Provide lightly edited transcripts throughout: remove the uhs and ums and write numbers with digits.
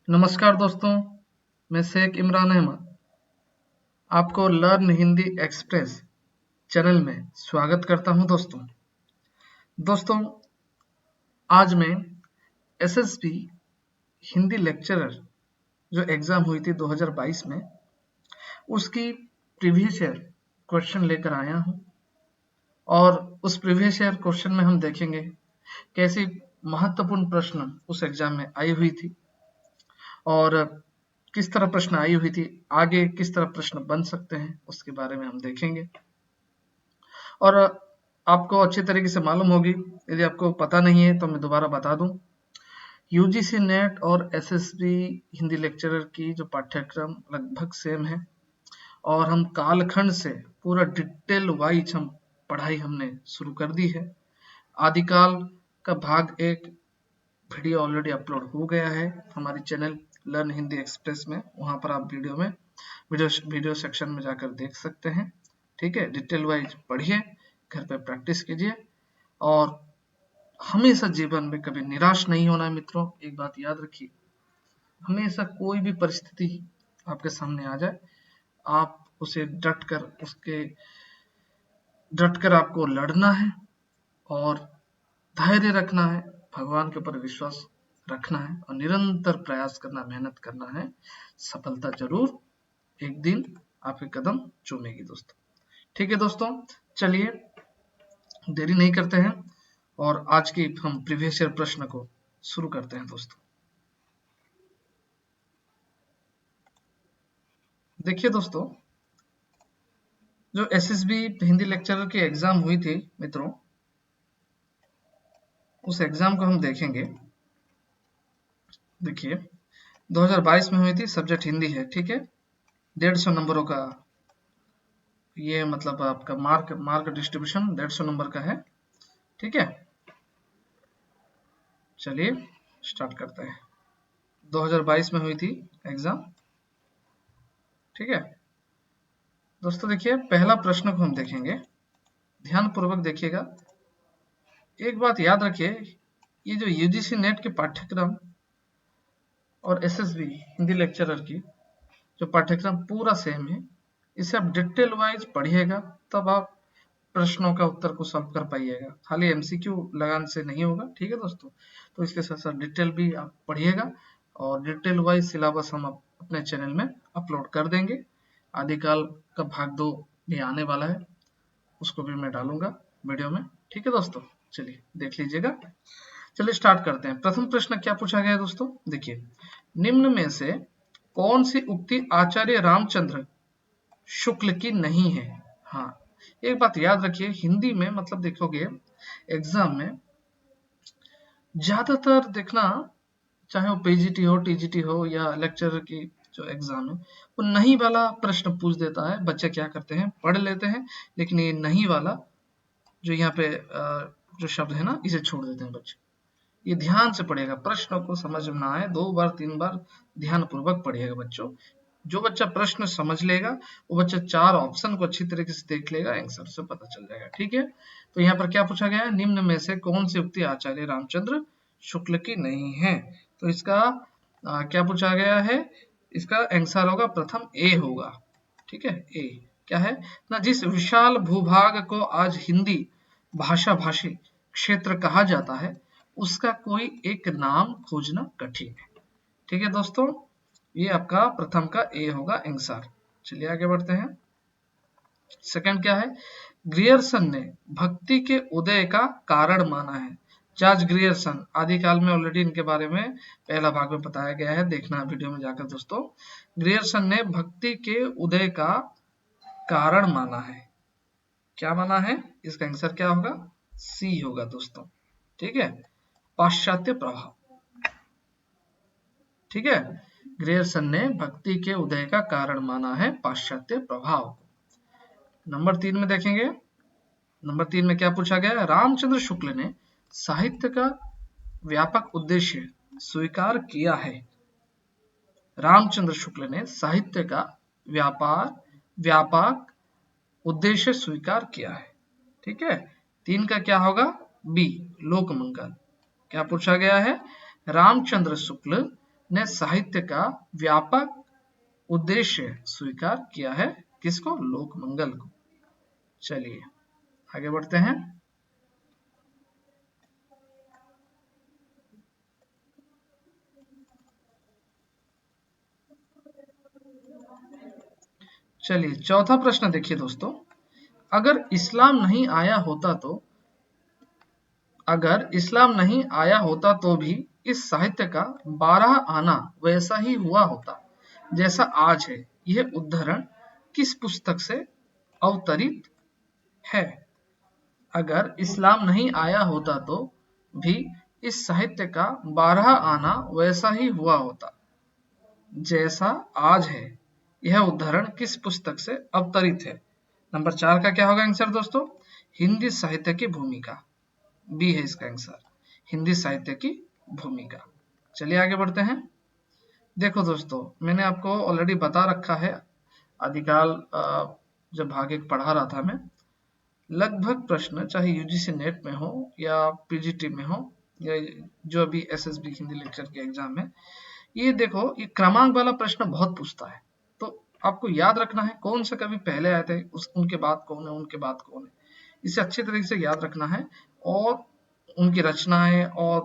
नमस्कार दोस्तों, मैं शेख इमरान अहमद आपको लर्न हिंदी एक्सप्रेस चैनल में स्वागत करता हूं। दोस्तों आज मैं एसएसबी हिंदी लेक्चरर जो एग्जाम हुई थी 2022 में उसकी प्रीवियस ईयर क्वेश्चन लेकर आया हूं और उस प्रीवियस ईयर क्वेश्चन में हम देखेंगे कैसी महत्वपूर्ण प्रश्न उस एग्जाम में आई हुई थी और किस तरह प्रश्न आई हुई थी, आगे किस तरह प्रश्न बन सकते हैं उसके बारे में हम देखेंगे। और आपको अच्छी तरीके से मालूम होगी, यदि आपको पता नहीं है तो मैं दोबारा बता दूं। यूजीसी नेट और एसएसबी हिंदी लेक्चरर की जो पाठ्यक्रम लगभग सेम है और हम कालखंड से पूरा डिटेल वाइज हम पढ़ाई हमने शुरू कर दी है। आदिकाल का भाग 1 वीडियो ऑलरेडी अपलोड हो गया है हमारी चैनल लर्न हिंदी एक्सप्रेस में, वहां पर आप वीडियो सेक्शन में जाकर देख सकते हैं। ठीक है, डिटेल वाइज पढ़िए, घर पे प्रैक्टिस कीजिए और हमेशा जीवन में कभी निराश नहीं होना है मित्रों। एक बात याद रखिए, हमेशा कोई भी परिस्थिति आपके सामने आ जाए, आप उसे डट कर आपको लड़ना है और धैर्य रखना है, भगवान के ऊपर विश्वास रखना है और निरंतर प्रयास करना, मेहनत करना है। सफलता जरूर एक दिन आपके कदम चूमेगी दोस्तों। ठीक है दोस्तों, चलिए देरी नहीं करते हैं और आज की हम प्रीवियस ईयर प्रश्न को शुरू करते हैं दोस्तों। देखिए दोस्तों, जो एसएसबी हिंदी लेक्चरर की एग्जाम हुई थी मित्रों, उस एग्जाम को हम देखेंगे। देखिए 2022 में हुई थी, सब्जेक्ट हिंदी है। ठीक है, 150 नंबरों का ये मतलब आपका मार्क डिस्ट्रीब्यूशन 150 नंबर का है। ठीक है, चलिए स्टार्ट करते हैं। 2022 में हुई थी एग्जाम। ठीक है दोस्तों, देखिए पहला प्रश्न को हम देखेंगे, ध्यान पूर्वक देखिएगा। एक बात याद रखिए, ये जो यूजीसी नेट के पाठ्यक्रम और एसएसबी हिंदी लेक्चरर की जो पाठ्यक्रम पूरा सेम है, इसे आप डिटेल वाइज पढ़िएगा, तब आप प्रश्नों का उत्तर को सॉल्व कर पाइएगा। खाली एमसीक्यू लगाने से नहीं होगा। ठीक है दोस्तों, तो इसके साथ साथ डिटेल भी आप पढ़िएगा और डिटेल वाइज सिलेबस हम अपने चैनल में अपलोड कर देंगे। आदिकाल का भाग 2 भी आने वाला है, उसको भी मैं डालूंगा वीडियो में। ठीक है दोस्तों, चलिए देख लीजिएगा। चलिए स्टार्ट करते हैं। प्रथम प्रश्न क्या पूछा गया है दोस्तों, देखिए, निम्न में से कौन सी उक्ति आचार्य रामचंद्र शुक्ल की नहीं है। हाँ, एक बात याद रखिए, हिंदी में मतलब देखोगे एग्जाम में ज्यादातर देखना, चाहे वो पीजीटी हो, टीजीटी हो या लेक्चरर की जो एग्जाम है, वो नहीं वाला प्रश्न पूछ देता है। बच्चे क्या करते हैं, पढ़ लेते हैं, लेकिन ये नहीं वाला जो यहाँ पे जो शब्द है ना, इसे छोड़ देते हैं बच्चे। ये ध्यान से पढ़िएगा, प्रश्न को समझ में ना आए 2 बार 3 बार ध्यान पूर्वक पढ़िएगा बच्चों। जो बच्चा प्रश्न समझ लेगा वो बच्चा 4 ऑप्शन को अच्छी तरीके से देख लेगा, आंसर से पता चल जाएगा। ठीक है, तो यहाँ पर क्या पूछा गया है, निम्न में से कौन सी उक्ति आचार्य रामचंद्र शुक्ल की नहीं है। तो इसका क्या पूछा गया है, इसका आंसर होगा प्रथम ए होगा। ठीक है, ए क्या है ना, जिस विशाल भूभाग को आज हिंदी भाषा भाषी क्षेत्र कहा जाता है, उसका कोई एक नाम खोजना कठिन है। ठीक है दोस्तों, ये आपका प्रथम का ए होगा आंसर। चलिए आगे बढ़ते हैं। सेकंड क्या है, ग्रियर्सन ने भक्ति के उदय का कारण माना है। जॉर्ज ग्रियर्सन, आदिकाल में ऑलरेडी इनके बारे में पहला भाग में बताया गया है, देखना वीडियो में जाकर दोस्तों। ग्रियर्सन ने भक्ति के उदय का कारण माना है। क्या माना है, इसका आंसर क्या होगा, सी होगा दोस्तों। ठीक है, पाश्चात्य प्रभाव। ठीक है, ग्रियर्सन ने भक्ति के उदय का कारण माना है पाश्चात्य प्रभाव। नंबर 3 में देखेंगे, नंबर 3 में क्या पूछा गया, रामचंद्र शुक्ल ने साहित्य का व्यापक उद्देश्य स्वीकार किया है। रामचंद्र शुक्ल ने साहित्य का व्यापक उद्देश्य स्वीकार किया है। ठीक है, 3 का क्या होगा, बी लोकमंगल। क्या पूछा गया है, रामचंद्र शुक्ल ने साहित्य का व्यापक उद्देश्य स्वीकार किया है। किसको? लोक मंगल को। चलिए आगे बढ़ते हैं। चलिए चौथा प्रश्न देखिए दोस्तों, अगर इस्लाम नहीं आया होता तो भी इस साहित्य का 12 आना वैसा ही हुआ होता जैसा आज है। यह उद्धरण किस पुस्तक से अवतरित है? अगर इस्लाम नहीं आया होता तो भी इस साहित्य का 12 आना वैसा ही हुआ होता जैसा आज है। यह उद्धरण किस पुस्तक से अवतरित है? नंबर 4 का क्या होगा आंसर दोस्तों? हिंदी साहित्य की भूमिका। बी है इसका आंसर, हिंदी साहित्य की भूमिका। चलिए आगे बढ़ते हैं। देखो दोस्तों, मैंने आपको ऑलरेडी बता रखा है, आदिकाल जब भाग 1 पढ़ा रहा था मैं, लगभग प्रश्न चाहे यूजीसी नेट में हो या पीजीटी में हो या जो अभी एसएसबी हिंदी लेक्चर के एग्जाम है, ये देखो ये क्रमांक वाला प्रश्न बहुत पूछता है। तो आपको याद रखना है कौन से कवि पहले आए थे, उनके बाद कौन है, उनके बाद कौन है, इसे अच्छी तरीके से याद रखना है। और उनकी रचनाएं और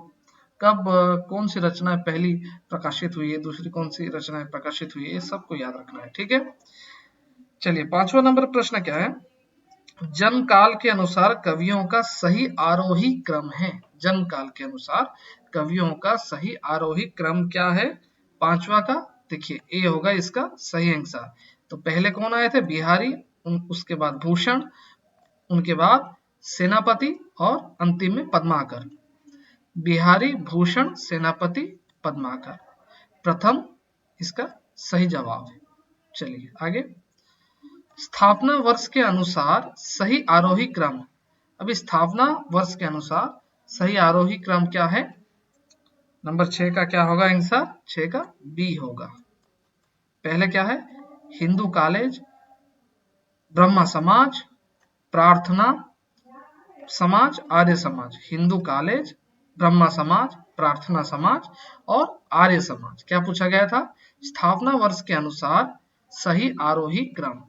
कब कौन सी रचना पहली प्रकाशित हुई है, दूसरी कौन सी रचना प्रकाशित हुई है, ये सबको याद रखना है। ठीक है। चलिए 5वां नंबर प्रश्न क्या है? जन्म काल के अनुसार कवियों का सही आरोही क्रम है। जन्म काल के अनुसार कवियों का सही आरोही क्रम क्या है? 5वां का देखिए ए होगा इसका सही आंसर। तो पहले कौन आए थे? बिहारी, उसके बाद भूषण, उनके बाद सेनापति और अंतिम में पद्माकर। बिहारी, भूषण, सेनापति, पद्माकर प्रथम इसका सही जवाब है। चलिए आगे। स्थापना वर्ष के अनुसार सही आरोही क्रम। अभी स्थापना वर्ष के अनुसार सही आरोही क्रम क्या है? नंबर 6 का क्या होगा आंसर? 6 का बी होगा। पहले क्या है? हिंदू कॉलेज, ब्रह्मा समाज, प्रार्थना समाज, आर्य समाज। हिंदू कॉलेज, ब्रह्मा समाज, प्रार्थना समाज और आर्य समाज। क्या पूछा गया था? स्थापना वर्ष के अनुसार सही आरोही क्रम।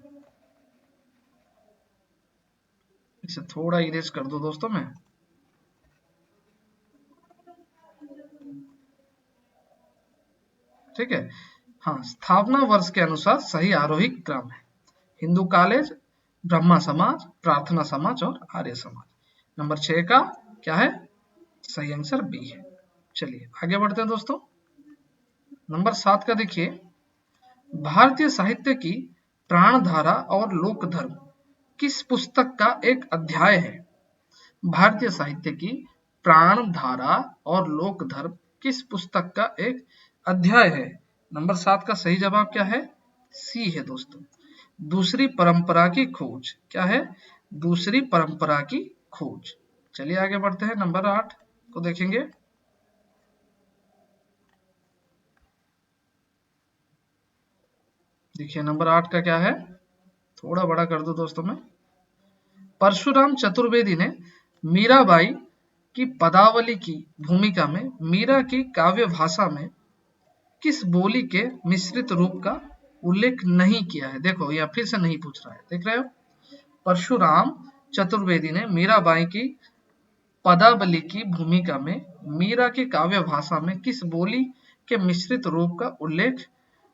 इसे थोड़ा इरेज कर दो दोस्तों मैं। ठीक है। हाँ, स्थापना वर्ष के अनुसार सही आरोही क्रम है हिंदू कॉलेज, ब्रह्मा समाज, प्रार्थना समाज और आर्य समाज। नंबर 6 का क्या है? सही आंसर बी है। चलिए आगे बढ़ते हैं दोस्तों। नंबर 7 का देखिए, भारतीय साहित्य की प्राणधारा और लोक धर्म किस पुस्तक का एक अध्याय है? भारतीय साहित्य की प्राणधारा और लोक धर्म किस पुस्तक का एक अध्याय है? नंबर 7 का सही जवाब क्या है? सी है दोस्तों, दूसरी परंपरा की खोज। क्या है? दूसरी परंपरा की खोज। चलिए आगे बढ़ते हैं। नंबर 8 को देखेंगे। देखिए नंबर 8 का क्या है? थोड़ा बड़ा कर दो दोस्तों में। परशुराम चतुर्वेदी ने मीराबाई की पदावली की भूमिका में मीरा की काव्य भाषा में किस बोली के मिश्रित रूप का उल्लेख नहीं किया है? देखो यह फिर से नहीं पूछ रहा है, देख रहे हो। परशुराम चतुर्वेदी ने मीराबाई की पदावली की भूमिका में मीरा की काव्य भाषा में किस बोली के मिश्रित रूप का उल्लेख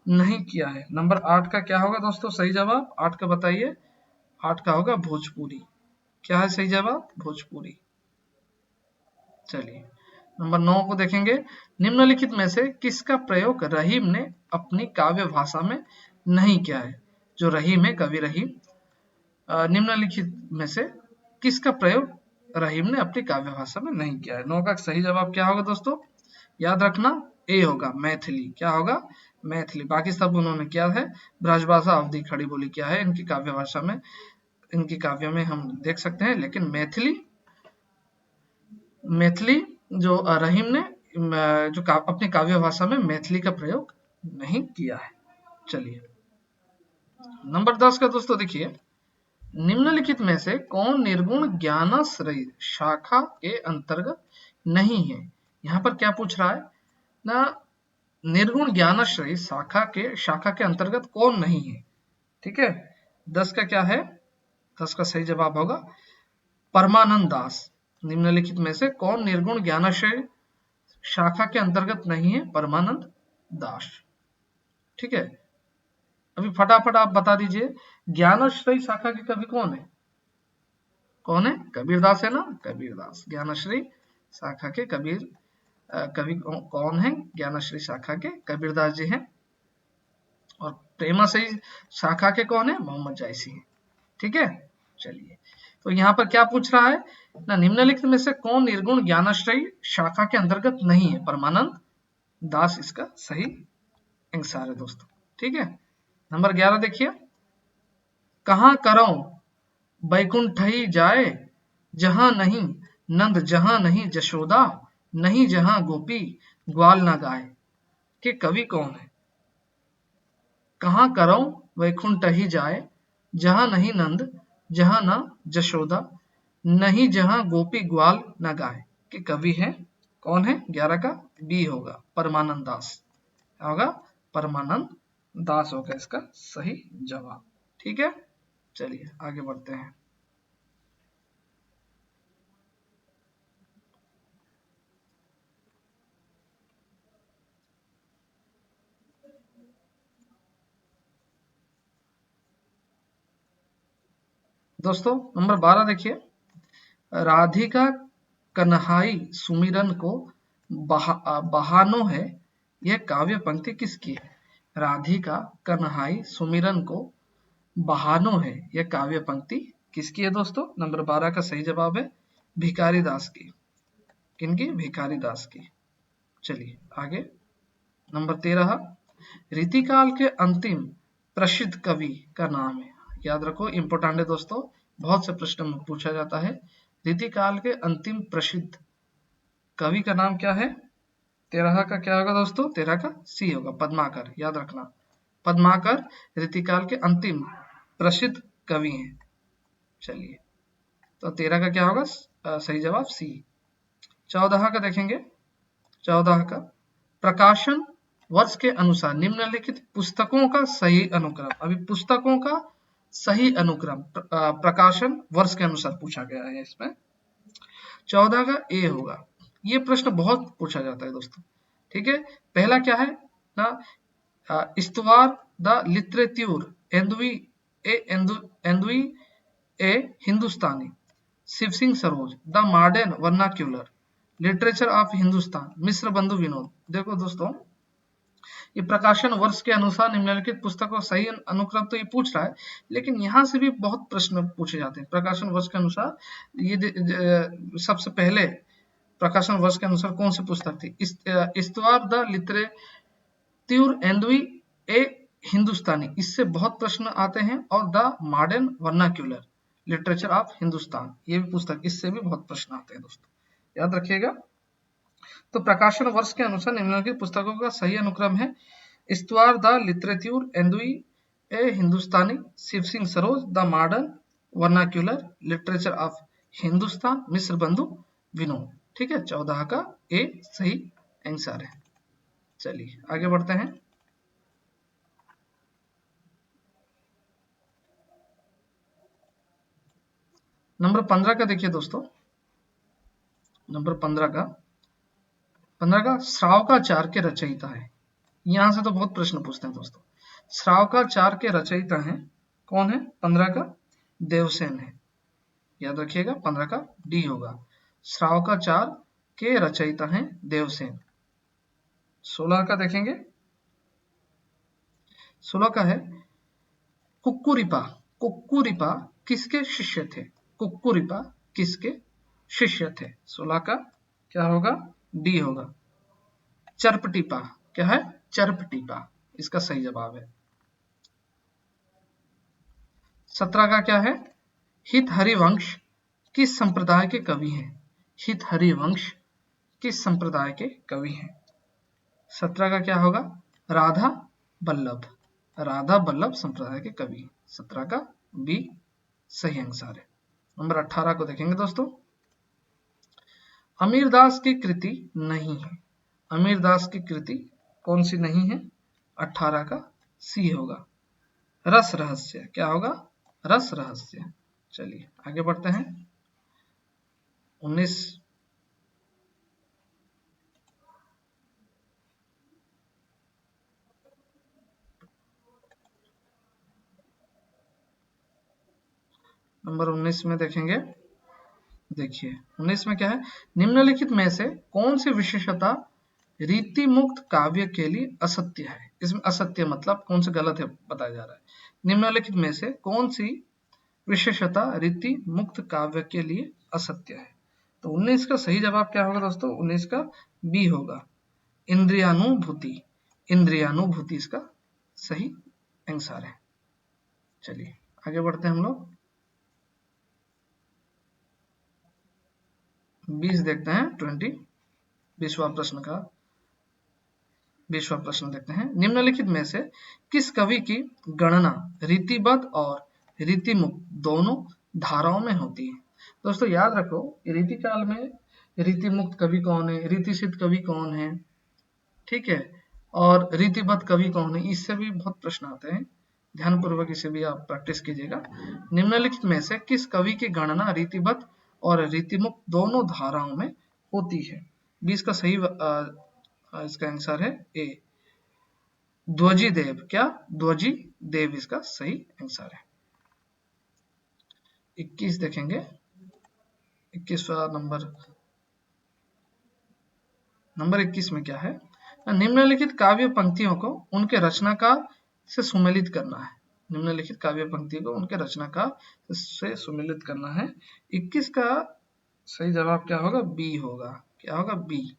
नहीं किया है? नंबर 8 का क्या होगा दोस्तों सही जवाब? 8 का बताइए। 8 का होगा भोजपुरी। क्या है सही जवाब? भोजपुरी। चलिए नंबर 9 को देखेंगे। निम्नलिखित में से किसका प्रयोग रहीम ने अपनी काव्य भाषा में नहीं किया है? जो रहीम है, कवि रहीम, निम्नलिखित में से किसका प्रयोग रहीम ने अपनी काव्य भाषा में नहीं किया है? 9 का सही जवाब क्या होगा दोस्तों? याद रखना ए होगा, मैथिली। क्या होगा? मैथिली। बाकी सब उन्होंने किया है ब्रजभाषा, अवधी, खड़ी बोली किया है इनकी काव्य भाषा में, इनकी काव्य में हम देख सकते हैं। लेकिन मैथिली जो रहीम ने जो अपनी काव्य भाषा में मैथिली का प्रयोग नहीं किया है। चलिए नंबर 10 का दोस्तों देखिए, निम्नलिखित में से कौन निर्गुण ज्ञानाश्रयी शाखा के अंतर्गत नहीं है? यहाँ पर क्या पूछ रहा है ना, निर्गुण ज्ञानाश्रयी शाखा के अंतर्गत कौन नहीं है? ठीक है, 10 का क्या है? 10 का सही जवाब होगा परमानंद दास। निम्नलिखित में से कौन निर्गुण ज्ञानाश्रय शाखा के अंतर्गत नहीं है? परमानंद दास। ठीक है, अभी फटाफट आप बता दीजिए, ज्ञानाश्रय शाखा के कवि कौन है? कौन है? कबीरदास है ना, कबीरदास। ज्ञानाश्रय शाखा के कवि कौन है? ज्ञानाश्रय शाखा के कबीरदास जी हैं। और प्रेमाश्रय शाखा के कौन है? मोहम्मद जायसी हैं। ठीक है, चलिए, तो यहाँ पर क्या पूछ रहा है ना, निम्नलिखित में से कौन निर्गुण ज्ञानाश्रय शाखा के अंतर्गत नहीं है? परमानंद दास इसका सही आंसर है दोस्तों। ठीक है, नंबर 11 देखिए, कहां करो बैकुंठई जाए, जहां नहीं नंद, जहां नहीं जशोदा, नहीं जहां गोपी ग्वाल ना गाए, के कवि कौन है? कहां करो वैकुंठही जाए, जहां नहीं नंद, जहां ना जशोदा, नहीं जहां गोपी ग्वाल न गाए, के कवि है कौन है? 11 का बी होगा, परमानंद दास। होगा परमानंद दास होगा इसका सही जवाब। ठीक है, चलिए आगे बढ़ते हैं। दोस्तों नंबर 12 देखिए, राधिका कन्हाई सुमिरन को बहानो है, यह काव्य पंक्ति किसकी है? राधिका कन्हाई सुमिरन को बहानो है, यह काव्य पंक्ति किसकी है दोस्तों? नंबर 12 का सही जवाब है भिखारी दास की। किनकी? भिखारी दास की। चलिए आगे, नंबर 13, रीतिकाल के अंतिम प्रसिद्ध कवि का नाम है। याद रखो, इंपोर्टेंट है दोस्तों, बहुत से प्रश्न में पूछा जाता है। रीतिकाल के अंतिम प्रसिद्ध कवि का नाम क्या है? 13 का क्या होगा दोस्तों? 13 का सी होगा, पद्माकर। याद रखना, पद्माकर रीतिकाल के अंतिम प्रसिद्ध कवि हैं। चलिए, तो 13 का क्या होगा? सही जवाब सी। 14 का देखेंगे, 14 का प्रकाशन वर्ष के अनुसार निम्नलिखित पुस्तकों का सही अनुक्रम। अभी पुस्तकों का सही अनुक्रम प्रकाशन वर्ष के अनुसार पूछा गया है इसमें। 14 का ए होगा। ये प्रश्न बहुत पूछा जाता है दोस्तों। ठीक है, पहला क्या है ना, इस्तवार द लिटरेच्यूर एंदुई ए Hindustani, Shiv Singh Saroj the modern vernacular literature of Hindustan, Mishra Bandhu Vinod. देखो दोस्तों, ये प्रकाशन वर्ष के अनुसार निम्नलिखित पुस्तकों सही अनुक्रम तो ये पूछ रहा है, लेकिन यहाँ से भी बहुत प्रश्न पूछे जाते हैं। प्रकाशन वर्ष के अनुसार ये सबसे पहले प्रकाशन वर्ष के अनुसार कौन सी पुस्तक थी? इस्तवार द लिटरेच्यूर एंदुई ए हिंदुस्तानी, इससे बहुत प्रश्न आते हैं। और the modern vernacular literature of Hindustan, ये भी पुस्तक, इससे भी बहुत प्रश्न आते हैं दोस्तों, याद रखिएगा। तो प्रकाशन वर्ष के अनुसार निम्नलिखित पुस्तकों का सही अनुक्रम है इस्तवार द लिटरेच्यूर एंदुई ए Hindustani, Shiv Singh Saroj the modern vernacular literature of Hindustan, Mishra Bandhu Vinod. ठीक है, 14 का ए सही आंसर है। चलिए आगे बढ़ते हैं। नंबर 15 का देखिए दोस्तों, नंबर 15 का श्रावकाचार के रचयिता है। यहां से तो बहुत प्रश्न पूछते हैं दोस्तों। श्रावकाचार के रचयिता हैं कौन है? 15 का देवसेन है। याद रखिएगा, 15 का डी होगा। श्रावकाचार के रचयिता हैं देवसेन। 16 का देखेंगे, 16 का है कुक्कुरिपा। कुक्कुरिपा किसके शिष्य थे? कुक्कुरिपा किसके शिष्य थे? 16 का क्या होगा? डी होगा, चरपटिपा। क्या है? चरपटिपा, इसका सही जवाब है। 17 का क्या है? हित हरिवंश किस संप्रदाय के कवि हैं? हित हरिवंश किस संप्रदाय के कवि हैं? 17 का क्या होगा? राधा बल्लभ। राधा बल्लभ संप्रदाय के कवि। 17 का बी सही आंसर है। नंबर 18 को देखेंगे दोस्तों, अमीरदास की कृति नहीं है। अमीरदास की कृति कौन सी नहीं है? 18 का सी होगा। रस रहस्य क्या होगा? रस रहस्य। चलिए आगे बढ़ते हैं। 19 नंबर 19 में देखेंगे। देखिए 19 में क्या है? निम्नलिखित में से कौन सी विशेषता रीति मुक्त काव्य के लिए असत्य है? इसमें असत्य मतलब कौन सा गलत है बताया जा रहा है। निम्नलिखित में से कौन सी विशेषता रीति मुक्त काव्य के लिए असत्य है? तो 19 का सही जवाब क्या होगा दोस्तों? 19 का बी होगा, इंद्रियानुभूति। इंद्रियानुभूति इसका सही आंसर है। चलिए आगे बढ़ते हैं हम लोग। 20 देखते हैं। 20वां प्रश्न का 20वां प्रश्न देखते हैं। निम्नलिखित में से किस कवि की गणना रीतिबद्ध और रीतिमुक्त दोनों धाराओं में होती है? दोस्तों याद रखो, रीति काल में रीतिमुक्त कवि कौन है, रीतिसिद्ध कवि कौन है, ठीक है, और रीतिबद्ध कवि कौन है, इससे भी बहुत प्रश्न आते हैं। ध्यानपूर्वक इसे भी आप प्रैक्टिस कीजिएगा। निम्नलिखित में से किस कवि की गणना रीतिबद्ध और रीतिमुक्त दोनों धाराओं में होती है? 20 का सही इसका आंसर है ए, ध्वजी देव। क्या? ध्वजी देव इसका सही आंसर है। 21 देखेंगे। 21वां नंबर 21 में क्या है? निम्नलिखित काव्य पंक्तियों को उनके रचनाकार से सुमेलित करना है। निम्नलिखित काव्य पंक्ति को उनके रचनाकार से सुमेलित करना है। 21 का सही जवाब क्या होगा? बी होगा। क्या होगा? बी।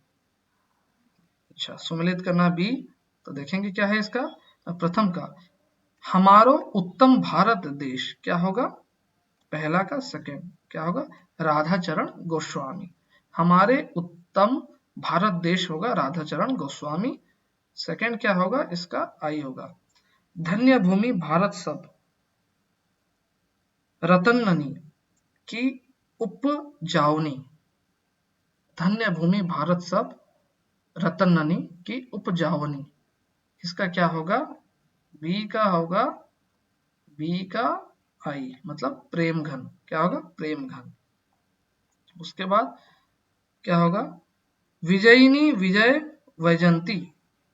अच्छा, सुमेलित करना बी। तो देखेंगे क्या है इसका। प्रथम का हमारो उत्तम भारत देश क्या होगा? पहला का सेकंड क्या होगा? राधाचरण गोस्वामी। हमारे उत्तम भारत देश होगा राधाचरण गोस्वामी। सेकंड क्या होगा इसका? आई होगा। धन्य भूमि भारत सब रतननी की उपजावनी। धन्य भूमि भारत सब रतननी की उपजावनी, इसका क्या होगा? बी का होगा। बी का आई मतलब प्रेम घन। क्या होगा? प्रेम घन। उसके बाद क्या होगा? विजयिनी विजय वैजंती।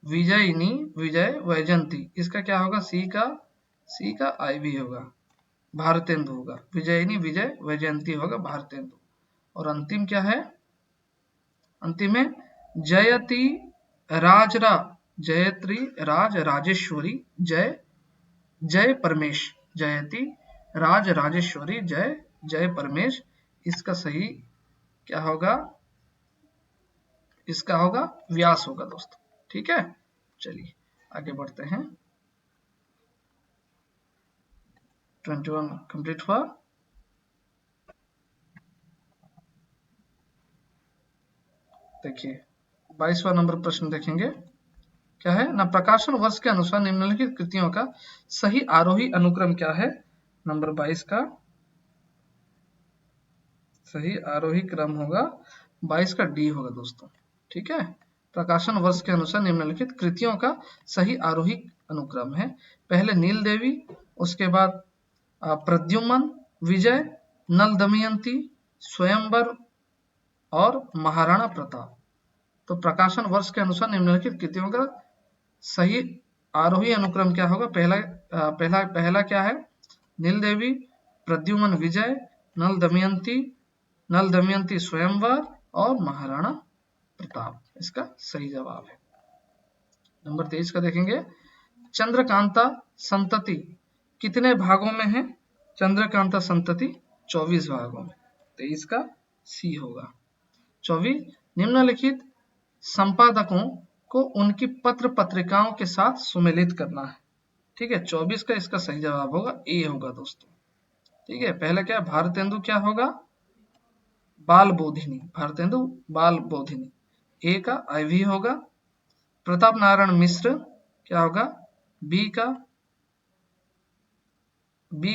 विजयिनी विजय वैजंती, इसका क्या होगा? सी का आई भी होगा, भारतेंदु होगा। विजयिनी विजय वैजयंती होगा भारतेंदु। और अंतिम क्या है? अंतिम है जयति राजरा, जयत्री राज राजेश्वरी जय जय परमेश। जयति राज राजेश्वरी जय जय परमेश, इसका सही क्या होगा? इसका होगा व्यास होगा दोस्तों। ठीक है, चलिए आगे बढ़ते हैं। 21 कंप्लीट हुआ। देखिए 22वां नंबर प्रश्न देखेंगे। क्या है ना? प्रकाशन वर्ष के अनुसार निम्नलिखित कृतियों का सही आरोही अनुक्रम क्या है? नंबर 22 का सही आरोही क्रम होगा 22 का डी होगा दोस्तों। ठीक है, प्रकाशन वर्ष के अनुसार निम्नलिखित कृतियों का सही आरोही अनुक्रम है। पहले नील देवी, उसके बाद प्रद्युम्न, विजय, नल दमयंती, स्वयंवर और महाराणा प्रताप। तो प्रकाशन वर्ष के अनुसार निम्नलिखित कृतियों का सही आरोही अनुक्रम क्या होगा? पहला क्या है? नील देवी, प्रद्युम्न, विजय, नल दमयंती स्वयंवर और महाराणा प्रताप, इसका सही जवाब है। नंबर 23 का देखेंगे। चंद्रकांता संतति कितने भागों में है? चंद्रकांता संतति 24 भागों में। 23 का सी होगा। 24 निम्नलिखित संपादकों को उनकी पत्र पत्रिकाओं के साथ सुमेलित करना है। ठीक है, 24 का इसका सही जवाब होगा ए होगा दोस्तों। ठीक है, पहला क्या? भारतेंदु क्या होगा? बाल बोधिनी। भारतेंदु बाल बोधिनी, ए का आईवी होगा। प्रताप नारायण मिश्र क्या होगा? बी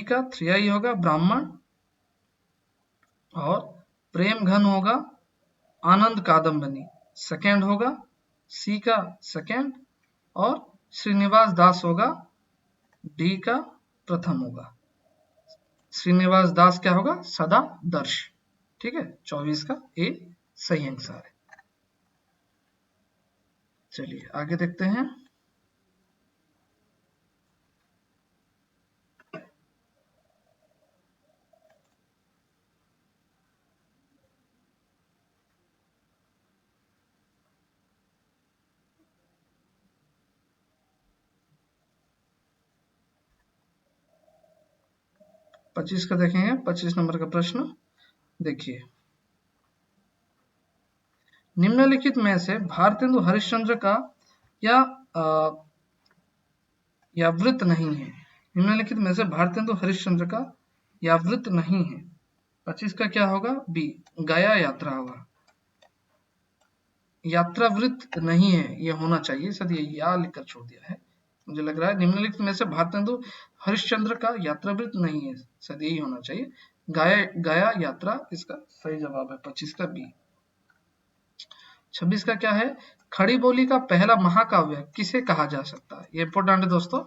का 3i होगा, ब्राह्मण। और प्रेम घन होगा आनंद कादम्बनी, सेकेंड होगा। सी का सेकेंड। और श्रीनिवास दास होगा डी का प्रथम होगा। श्रीनिवास दास क्या होगा? सदा दर्श। ठीक है, 24 का ए सही आंसर है। चलिए आगे देखते हैं। पच्चीस का देखेंगे, 25 नंबर का प्रश्न देखिए, निम्नलिखित में से भारतेंदु हरिश्चंद्र का या वृत्त नहीं है। निम्नलिखित में से भारतेंदु हरिश्चंद्र का या वृत्त नहीं है। 25 का क्या होगा? बी गया यात्रा होगा। यात्रा वृत्त नहीं है, ये होना चाहिए, सर ये या लिखकर छोड़ दिया है, मुझे लग रहा है निम्नलिखित में से भारतेंदु हरिश्चंद्र का यात्रा वृत्त नहीं है, सर यही होना चाहिए। गया यात्रा इसका सही जवाब है, 25 का बी। 26 का क्या है? खड़ी बोली का पहला महाकाव्य किसे कहा जा सकता है? ये इंपॉर्टेंट है दोस्तों,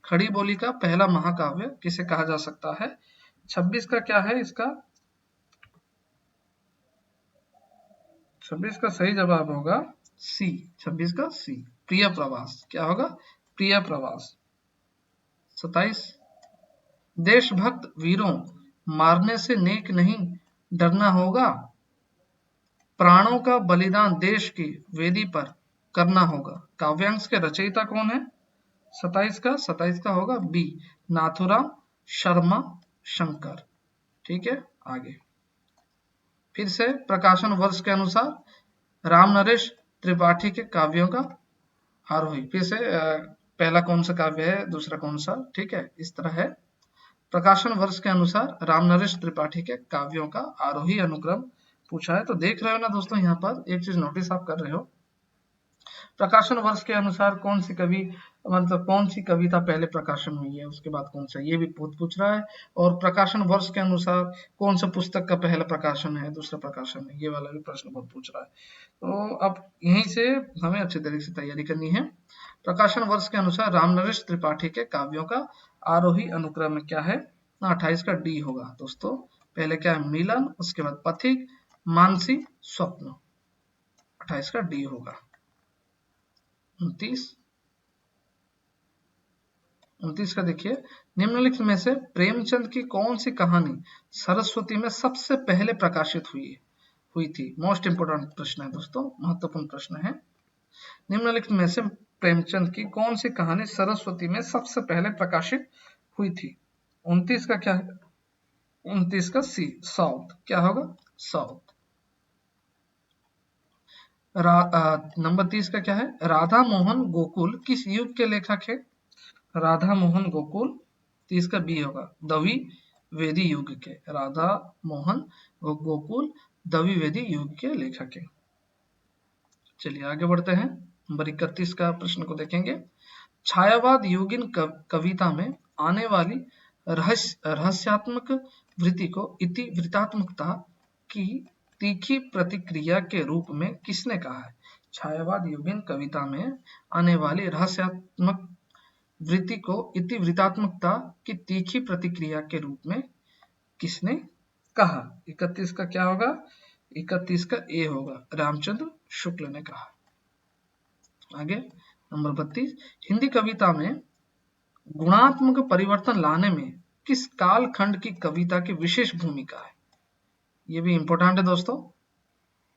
खड़ी बोली का पहला महाकाव्य किसे कहा जा सकता है? 26 का क्या है? इसका 26 का सही जवाब होगा सी। 26 का सी, प्रिय प्रवास। क्या होगा? प्रिय प्रवास। 27 देशभक्त वीरों मारने से नेक नहीं डरना होगा, प्राणों का बलिदान देश की वेदी पर करना होगा। काव्यांश के रचयिता कौन है? 27 का होगा बी नाथुराम शर्मा शंकर। ठीक है, आगे फिर से प्रकाशन वर्ष के अनुसार राम नरेश त्रिपाठी के काव्यों का आरोही। फिर से पहला कौन सा काव्य है, दूसरा कौन सा, ठीक है, इस तरह है। प्रकाशन वर्ष के अनुसार राम नरेश त्रिपाठी के काव्यों का आरोही अनुक्रम पूछा है। तो देख रहे हो ना दोस्तों, यहाँ पर एक चीज नोटिस आप कर रहे हो, प्रकाशन वर्ष के अनुसार कौन सी कवि मतलब कौन सी कविता पहले प्रकाशन हुई है, उसके बाद कौन सा, ये भी बहुत पूछ रहा है। और प्रकाशन वर्ष के अनुसार कौन सा पुस्तक का पहला प्रकाशन है, दूसरा प्रकाशन है, ये वाला भी प्रश्न बहुत पूछ रहा है। तो अब यहीं से हमें अच्छी तरीके से तैयारी करनी है। प्रकाशन वर्ष के अनुसार राम नरेश त्रिपाठी के काव्यों का आरोही अनुक्रम में क्या है? 28 का डी होगा दोस्तों। पहले क्या है? मिलन, उसके बाद पथिक, मानसी, स्वप्न। 28 का डी होगा। 29 का देखिए, निम्नलिखित में से प्रेमचंद की कौन सी कहानी सरस्वती में सबसे पहले प्रकाशित हुई थी? मोस्ट इंपोर्टेंट प्रश्न है दोस्तों, महत्वपूर्ण प्रश्न है। निम्नलिखित में से प्रेमचंद की कौन सी कहानी सरस्वती में सबसे पहले प्रकाशित हुई थी? 29 का क्या है? 29 का सी साउथ। क्या होगा? साउथ। नंबर 30 का क्या है? राधा मोहन गोकुल किस युग के लेखक है? राधा मोहन गोकुल, 30 का बी होगा, द्विवेदी युग के। राधा मोहन गोकुल द्विवेदी युग के लेखक है। चलिए आगे बढ़ते हैं, नंबर 31 का प्रश्न को देखेंगे। छायावाद युगीन कविता में आने वाली रहस्यात्मक वृत्ति को इतिवृत्तात्मकता की तीखी प्रतिक्रिया के रूप में किसने कहा है? छायावाद युगीन कविता में आने वाली रहस्यात्मक वृत्ति को इतिवृत्तात्मकता की तीखी प्रतिक्रिया के रूप में किसने कहा? 31 का क्या होगा? 31 का ए होगा, रामचंद्र शुक्ल ने कहा। आगे नंबर 32, हिंदी कविता में गुणात्मक परिवर्तन लाने में किस कालखंड की कविता की विशेष भूमिका है? ये भी इंपॉर्टेंट है दोस्तों,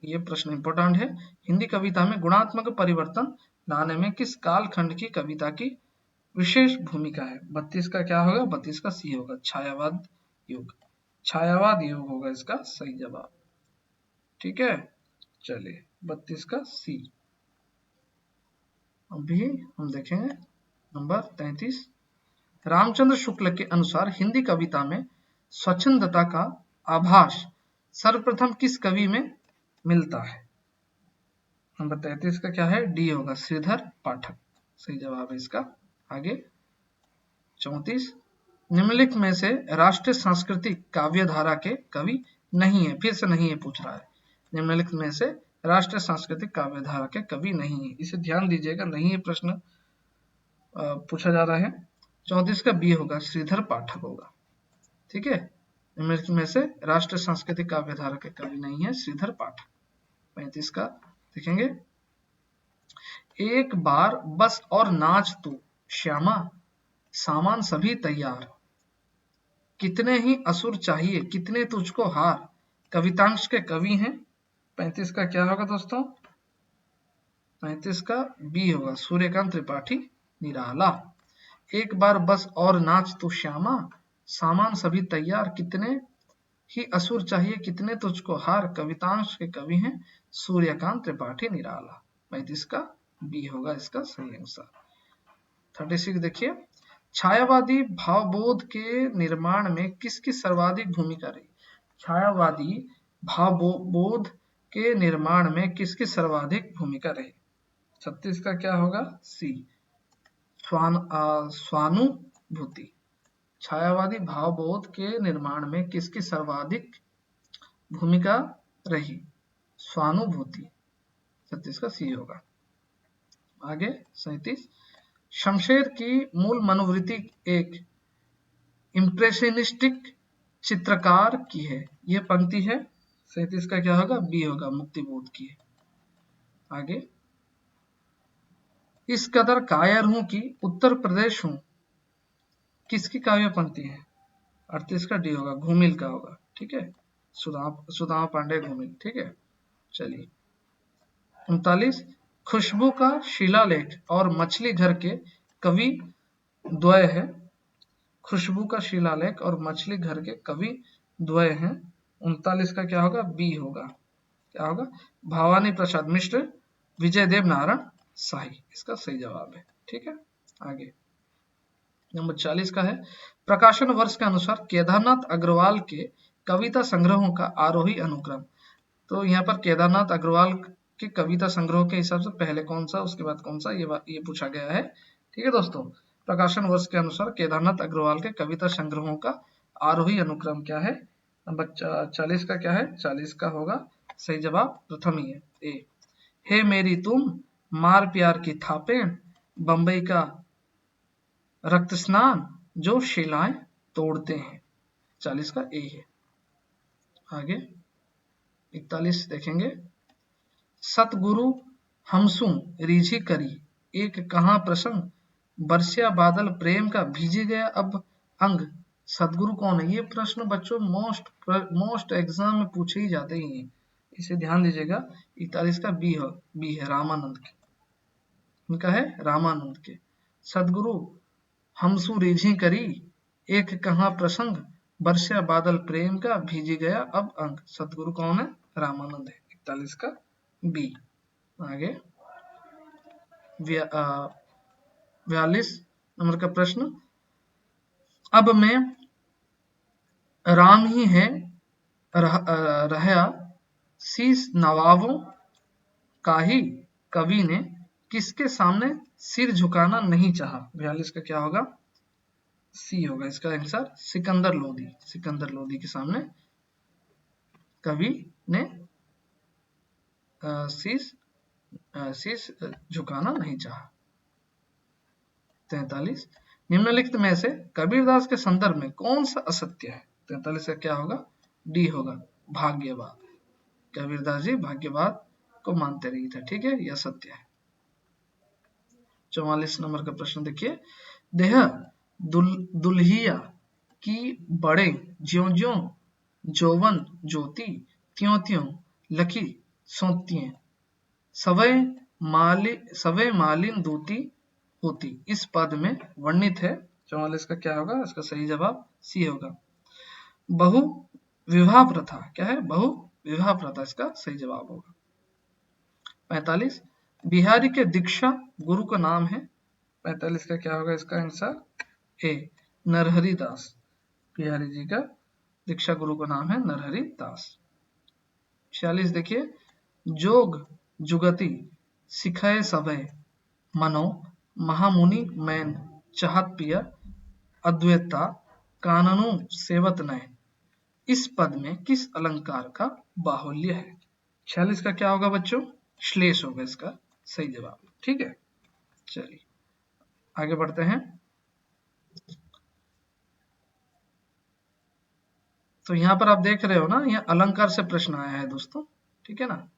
ये प्रश्न इंपॉर्टेंट है। हिंदी कविता में गुणात्मक परिवर्तन लाने में किस कालखंड की कविता की विशेष भूमिका है? 32 का क्या होगा? 32 का सी होगा, छायावाद युग। छायावाद युग होगा इसका सही जवाब। ठीक है, चलिए 32 का सी। अभी हम देखेंगे नंबर 33, रामचंद्र शुक्ल के अनुसार हिंदी कविता में स्वच्छंदता का आभास सर्वप्रथम किस कवि में मिलता है? नंबर 33 का क्या है? डी होगा, श्रीधर पाठक। सही जवाब है इसका। आगे 34, निम्नलिखित में से राष्ट्रीय सांस्कृतिक काव्यधारा के कवि नहीं है। फिर से नहीं है पूछ रहा है, निम्नलिखित में से राष्ट्रीय सांस्कृतिक काव्यधारा के कवि नहीं है, इसे ध्यान दीजिएगा, नहीं है प्रश्न पूछा जा रहा है। 34 का बी होगा, श्रीधर पाठक होगा। ठीक है, इनमें से राष्ट्रीय सांस्कृतिक काव्यधारा के कवि नहीं है श्रीधर पाठक। 35 का देखेंगे, एक बार बस और नाच तू श्यामा, सामान सभी तैयार, कितने ही असुर चाहिए कितने तुझको हार, कवितांश के कवि हैं। 35 का क्या होगा दोस्तों? 35 का बी होगा, सूर्यकांत त्रिपाठी निराला। एक बार बस और नाच तू श्यामा, सामान सभी तैयार, कितने ही असुर चाहिए कितने तुझको हार, कवितांश के कवि हैं सूर्यकांत त्रिपाठी निराला। 35 का बी होगा इसका सही आंसर। 36 देखिए, छायावादी भावबोध के निर्माण में किसकी सर्वाधिक भूमिका रही? छायावादी भावबोध के निर्माण में किसकी सर्वाधिक भूमिका रही? 36 का क्या होगा? सी, स्वानुभूति। छायावादी भावबोध के निर्माण में किसकी सर्वाधिक भूमिका रही? स्वानुभूति। 36 का सी होगा। आगे 37, शमशेर की मूल मनोवृत्ति एक इम्प्रेशनिस्टिक चित्रकार की है, यह पंक्ति है। 37 का क्या होगा? बी होगा, मुक्तिबोध की है। आगे, इस कदर कायर हूं कि उत्तर प्रदेश हूं, किसकी काव्य पंक्ति है? 38 का डी होगा, घूमिल का होगा। ठीक है, सुदामा पांडे घूमिल। ठीक है, चलिए 39, खुशबू का शिलालेख और मछली घर के कवि द्वय है। खुशबू का शिलालेख और मछली घर के कवि द्वय हैं। 39 का क्या होगा? बी होगा। क्या होगा? भवानी प्रसाद मिश्र, विजय देव नारायण शाही, इसका सही जवाब है। ठीक है, आगे नंबर 40 का है, प्रकाशन वर्ष के अनुसार केदारनाथ अग्रवाल के कविता संग्रहों का आरोही अनुक्रम। तो यहाँ पर केदारनाथ अग्रवाल के कविता संग्रह के हिसाब से पहले कौन सा उसके बाद कौन सा, ये पूछा गया है। ठीक है दोस्तों, प्रकाशन वर्ष के अनुसार केदारनाथ अग्रवाल के कविता संग्रहों का आरोही अनुक्रम क्या है? नंबर 40 का क्या है? 40 का होगा सही जवाब प्रथम ही है, ए। हे मेरी तुम, मार प्यार की थापें, बंबई का रक्त स्नान, जो शिलाएं तोड़ते हैं। 40 का ए है। आगे 41 देखेंगे, सतगुरु हमसू रीझी करी, एक कहां प्रसंग, बरसिया बादल प्रेम का भीजी गया अब अंग। सतगुरु कौन है? ये प्रश्न बच्चों मोस्ट एग्जाम में पूछे ही जाते ही हैं, इसे ध्यान दीजिएगा। 41 का बी है, रामानंद के, इनका है रामानंद के। सतगुरु हमसू रीझी करी, एक कहां प्रसंग, बरसिया बादल प्रेम का भीजी गया अब अंग। सतगुरु कौन है? रामानंद है। 41 का बी। आगे 42 नंबर का प्रश्न, अब मैं राम ही है रहा शीस नवाबों का ही, कवि ने किसके सामने सिर झुकाना नहीं चाहा। 42 का क्या होगा? सी होगा इसका आंसर, सिकंदर लोधी। सिकंदर लोधी के सामने कवि ने शीश झुकाना नहीं चाहा। 43, निम्नलिखित में से कबीरदास के संदर्भ में कौन सा असत्य है? 43 का क्या होगा? डी होगा, भाग्यवाद। कबीरदास जी भाग्यवाद को मानते रही थे। ठीक है, यह सत्य है। 44 नंबर का प्रश्न देखिए, देह दुल्हिया की बड़े ज्यो ज्यो जोवन ज्योति, त्यों त्यों लखी सोतियां, सवै मालिन दूती होती, इस पद में वर्णित है। 44 का क्या होगा? इसका सही जवाब सी होगा, बहु विवाह प्रथा। क्या है? बहु विवाह प्रथा, इसका सही जवाब होगा। 45, बिहारी के दीक्षा गुरु का नाम है। 45 का क्या होगा इसका आंसर? ए, नरहरि दास। बिहारी जी का दीक्षा गुरु का नाम है नरहरि दास। 46 देखिए, जोग जुगति सिखाए सभय, मनो महामुनि मैन चाहत पिया, अद्वैता काननों सेवत नय, इस पद में किस अलंकार का बाहुल्य है? 46 का क्या होगा बच्चों? श्लेष होगा इसका सही जवाब। ठीक है, चलिए आगे बढ़ते हैं। तो यहाँ पर आप देख रहे हो ना, यहाँ अलंकार से प्रश्न आया है दोस्तों, ठीक है ना।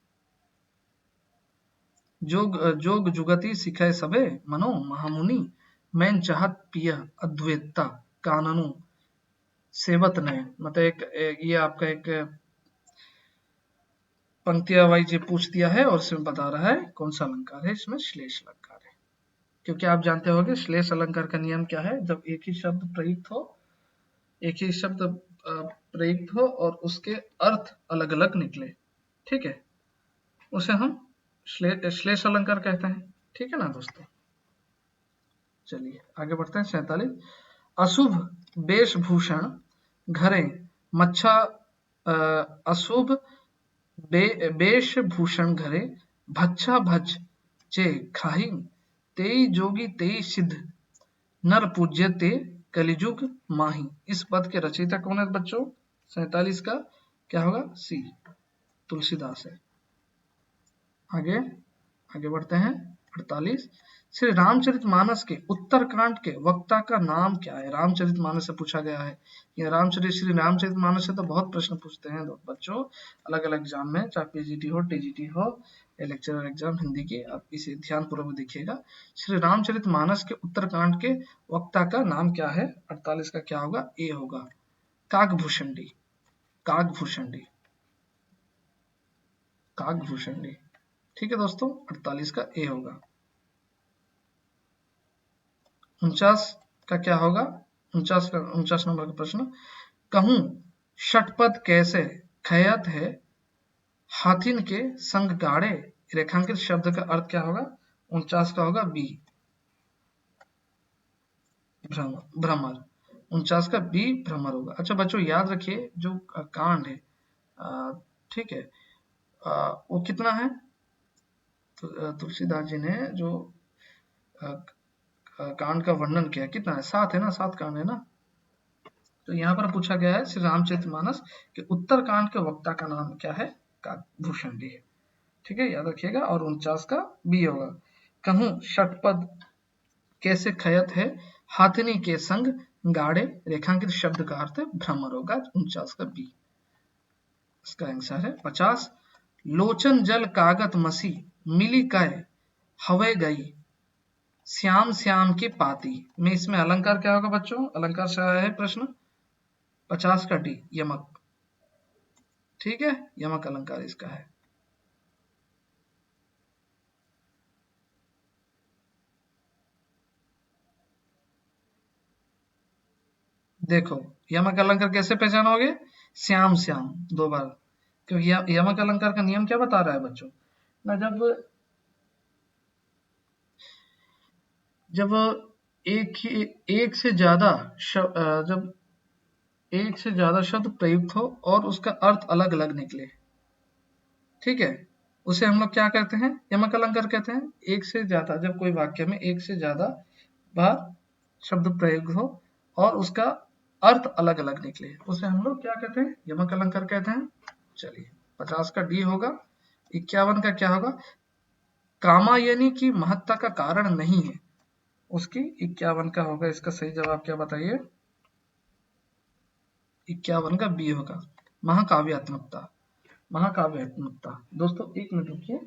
जोग जोग जुगति सिखाए सबे मनो महामुनि, मैन चाहत पिय अद्वैतता काननु सेवत नय। मतलब ये आपका एक पंक्तियां वाइज पूछ दिया है और इसमें बता रहा है कौन सा अलंकार है। इसमें श्लेष अलंकार है, क्योंकि आप जानते होंगे श्लेष अलंकार का नियम क्या है। जब एक ही शब्द प्रयुक्त हो, एक ही शब्द प्रयुक्त हो और उसके अर्थ अलग अलग निकले, ठीक है, उसे हम श्लेष अलंकार कहते हैं, ठीक है ना दोस्तों। चलिए आगे बढ़ते हैं। 47, अशुभ वेशभूषण घरे मच्छा, अशुभ वेशभूषण घरे भच्छा भज चे खाही, तेई जोगी तेई सिद्ध नर पूज्य ते कलिजुग माही। इस पद के रचयिता कौन है बच्चों? 47 का क्या होगा? सी, तुलसीदास है। आगे आगे बढ़ते हैं। 48, श्री रामचरितमानस के उत्तरकांड के वक्ता का नाम क्या है? रामचरितमानस से पूछा गया है। ये श्री रामचरितमानस से तो बहुत प्रश्न पूछते हैं बच्चों, अलग अलग एग्जाम में, चाहे पीजीटी हो, टीजीटी हो, लेक्चरर एग्जाम हिंदी की। आप इसे ध्यान पूर्वक देखिएगा। श्री रामचरितमानस के उत्तरकांड के वक्ता का नाम क्या है? 48 का क्या होगा? ए होगा, काकभूषणी। काकभूषणी, काकभूषणी, ठीक है दोस्तों। 48 का ए होगा। 49 का क्या होगा? 49 नंबर का प्रश्न, कहूं षटपद कैसे खयात है हाथिन के संग गाड़े, रेखांकित शब्द का अर्थ क्या होगा? 49 का होगा बी, भ्रमर। 49 का बी भ्रमर होगा। अच्छा बच्चों याद रखिए, जो कांड है, ठीक है, वो कितना है? तुलसीदास जी ने जो कांड का वर्णन किया, कितना है? 7 है ना, 7 कांड है ना। तो यहाँ पर पूछा गया है श्री रामचरितमानस के उत्तर कांड के वक्ता का नाम क्या है? काकभूषणी है, ठीक है, याद रखिएगा। और 49 का बी होगा, कहूं षटपद कैसे खयत है हाथिनी के संग गाड़े, रेखांकित शब्द का अर्थ भ्रमर होगा। 49 का बी इसका आंसर है। 50, लोचन जल कागत मसी मिली कय हवे गई श्याम श्याम की पाती में। इसमें अलंकार क्या होगा बच्चों? अलंकार से आया है प्रश्न। 50 का डी, यमक, ठीक है, यमक अलंकार इसका है। देखो यमक अलंकार कैसे पहचानोगे? श्याम श्याम 2 बार, क्योंकि यमक अलंकार का नियम क्या बता रहा है बच्चों ना, जब एक से ज्यादा जब एक से ज्यादा शब्द प्रयुक्त हो और उसका अर्थ अलग अलग निकले, ठीक है, उसे हम लोग क्या कहते हैं? यमक अलंकार कहते हैं। एक से ज्यादा, जब कोई वाक्य में एक से ज्यादा बार शब्द प्रयोग हो और उसका अर्थ अलग अलग निकले, उसे हम लोग क्या कहते हैं? यमक अलंकार कहते हैं। चलिए 50 का डी होगा। 51 का क्या होगा? कामायनी की महत्ता का कारण नहीं है, उसकी 51 का होगा। इसका सही जवाब क्या बताइए? 51 का बी होगा, महाकाव्यात्मकता। महाकाव्यात्मकता दोस्तों, 1 मिनट रुकिए।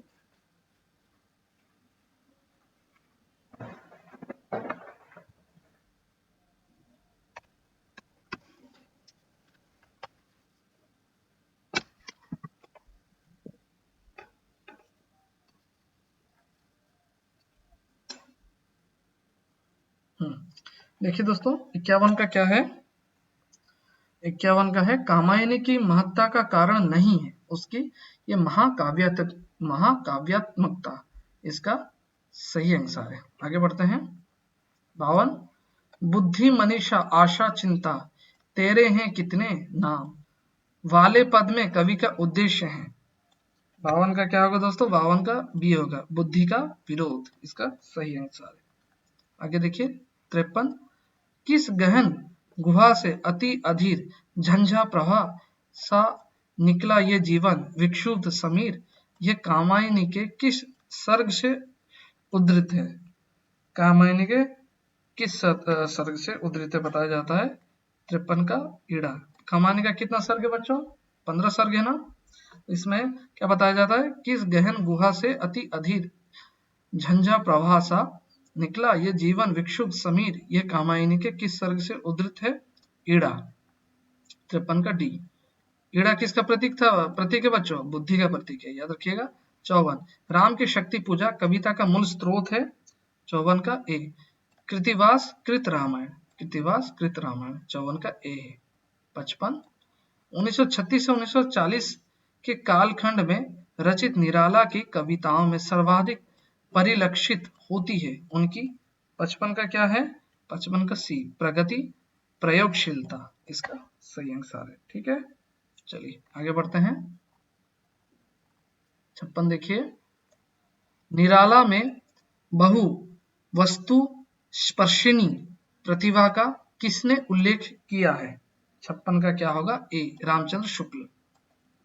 देखिए दोस्तों 51 का क्या है? 51 का है, कामायनी की महत्ता का कारण नहीं है उसकी ये महाकाव्यात्मकता, इसका सही आंसर है। आगे बढ़ते हैं। 52, बुद्धि मनीषा आशा चिंता तेरे हैं कितने नाम, वाले पद में कवि का उद्देश्य है। 52 का क्या होगा दोस्तों? 52 का बी होगा, बुद्धि का विरोध, इसका सही आंसर है। आगे देखिए 53, किस गहन गुहा से अति अधीर झंझा प्रवाह सा निकला ये जीवन विक्षुब्ध समीर, ये कामायनी के किस सर्ग से उद्धृत है? कामायनी के किस सर्ग से उद्धृत बताया जाता है? 53 का ईड़ा। कमानी का कितना सर्ग है बच्चों? 15 सर्ग है ना। इसमें क्या बताया जाता है? किस गहन गुहा से अति अधीर झंझा प्रवाह सा निकला ये जीवन विक्षुब्ध समीर, ये कामायनी के किस सर्ग से उद्धृत है? ईड़ा। 53 का डी। ईड़ा किसका प्रतीक था? प्रतीक है बच्चों, बुद्धि का प्रतीक है, याद रखिएगा। 54 राम की शक्ति पूजा कविता का मूल स्रोत है? 54 का ए। कृतिवास कृत रामायण, कृतिवास कृत रामायण 54 का ए है। 55 1936 से 1940 के कालखंड में रचित निराला की कविताओं में सर्वाधिक परिलक्षित होती है उनकी? 55 का क्या है? 55 का सी, प्रगति प्रयोगशीलता इसका सही आंसर है। ठीक है, चलिए आगे बढ़ते हैं। 56 देखिए, निराला में बहु वस्तु स्पर्शिनी प्रतिभा का किसने उल्लेख किया है? 56 का क्या होगा? ए, रामचंद्र शुक्ल।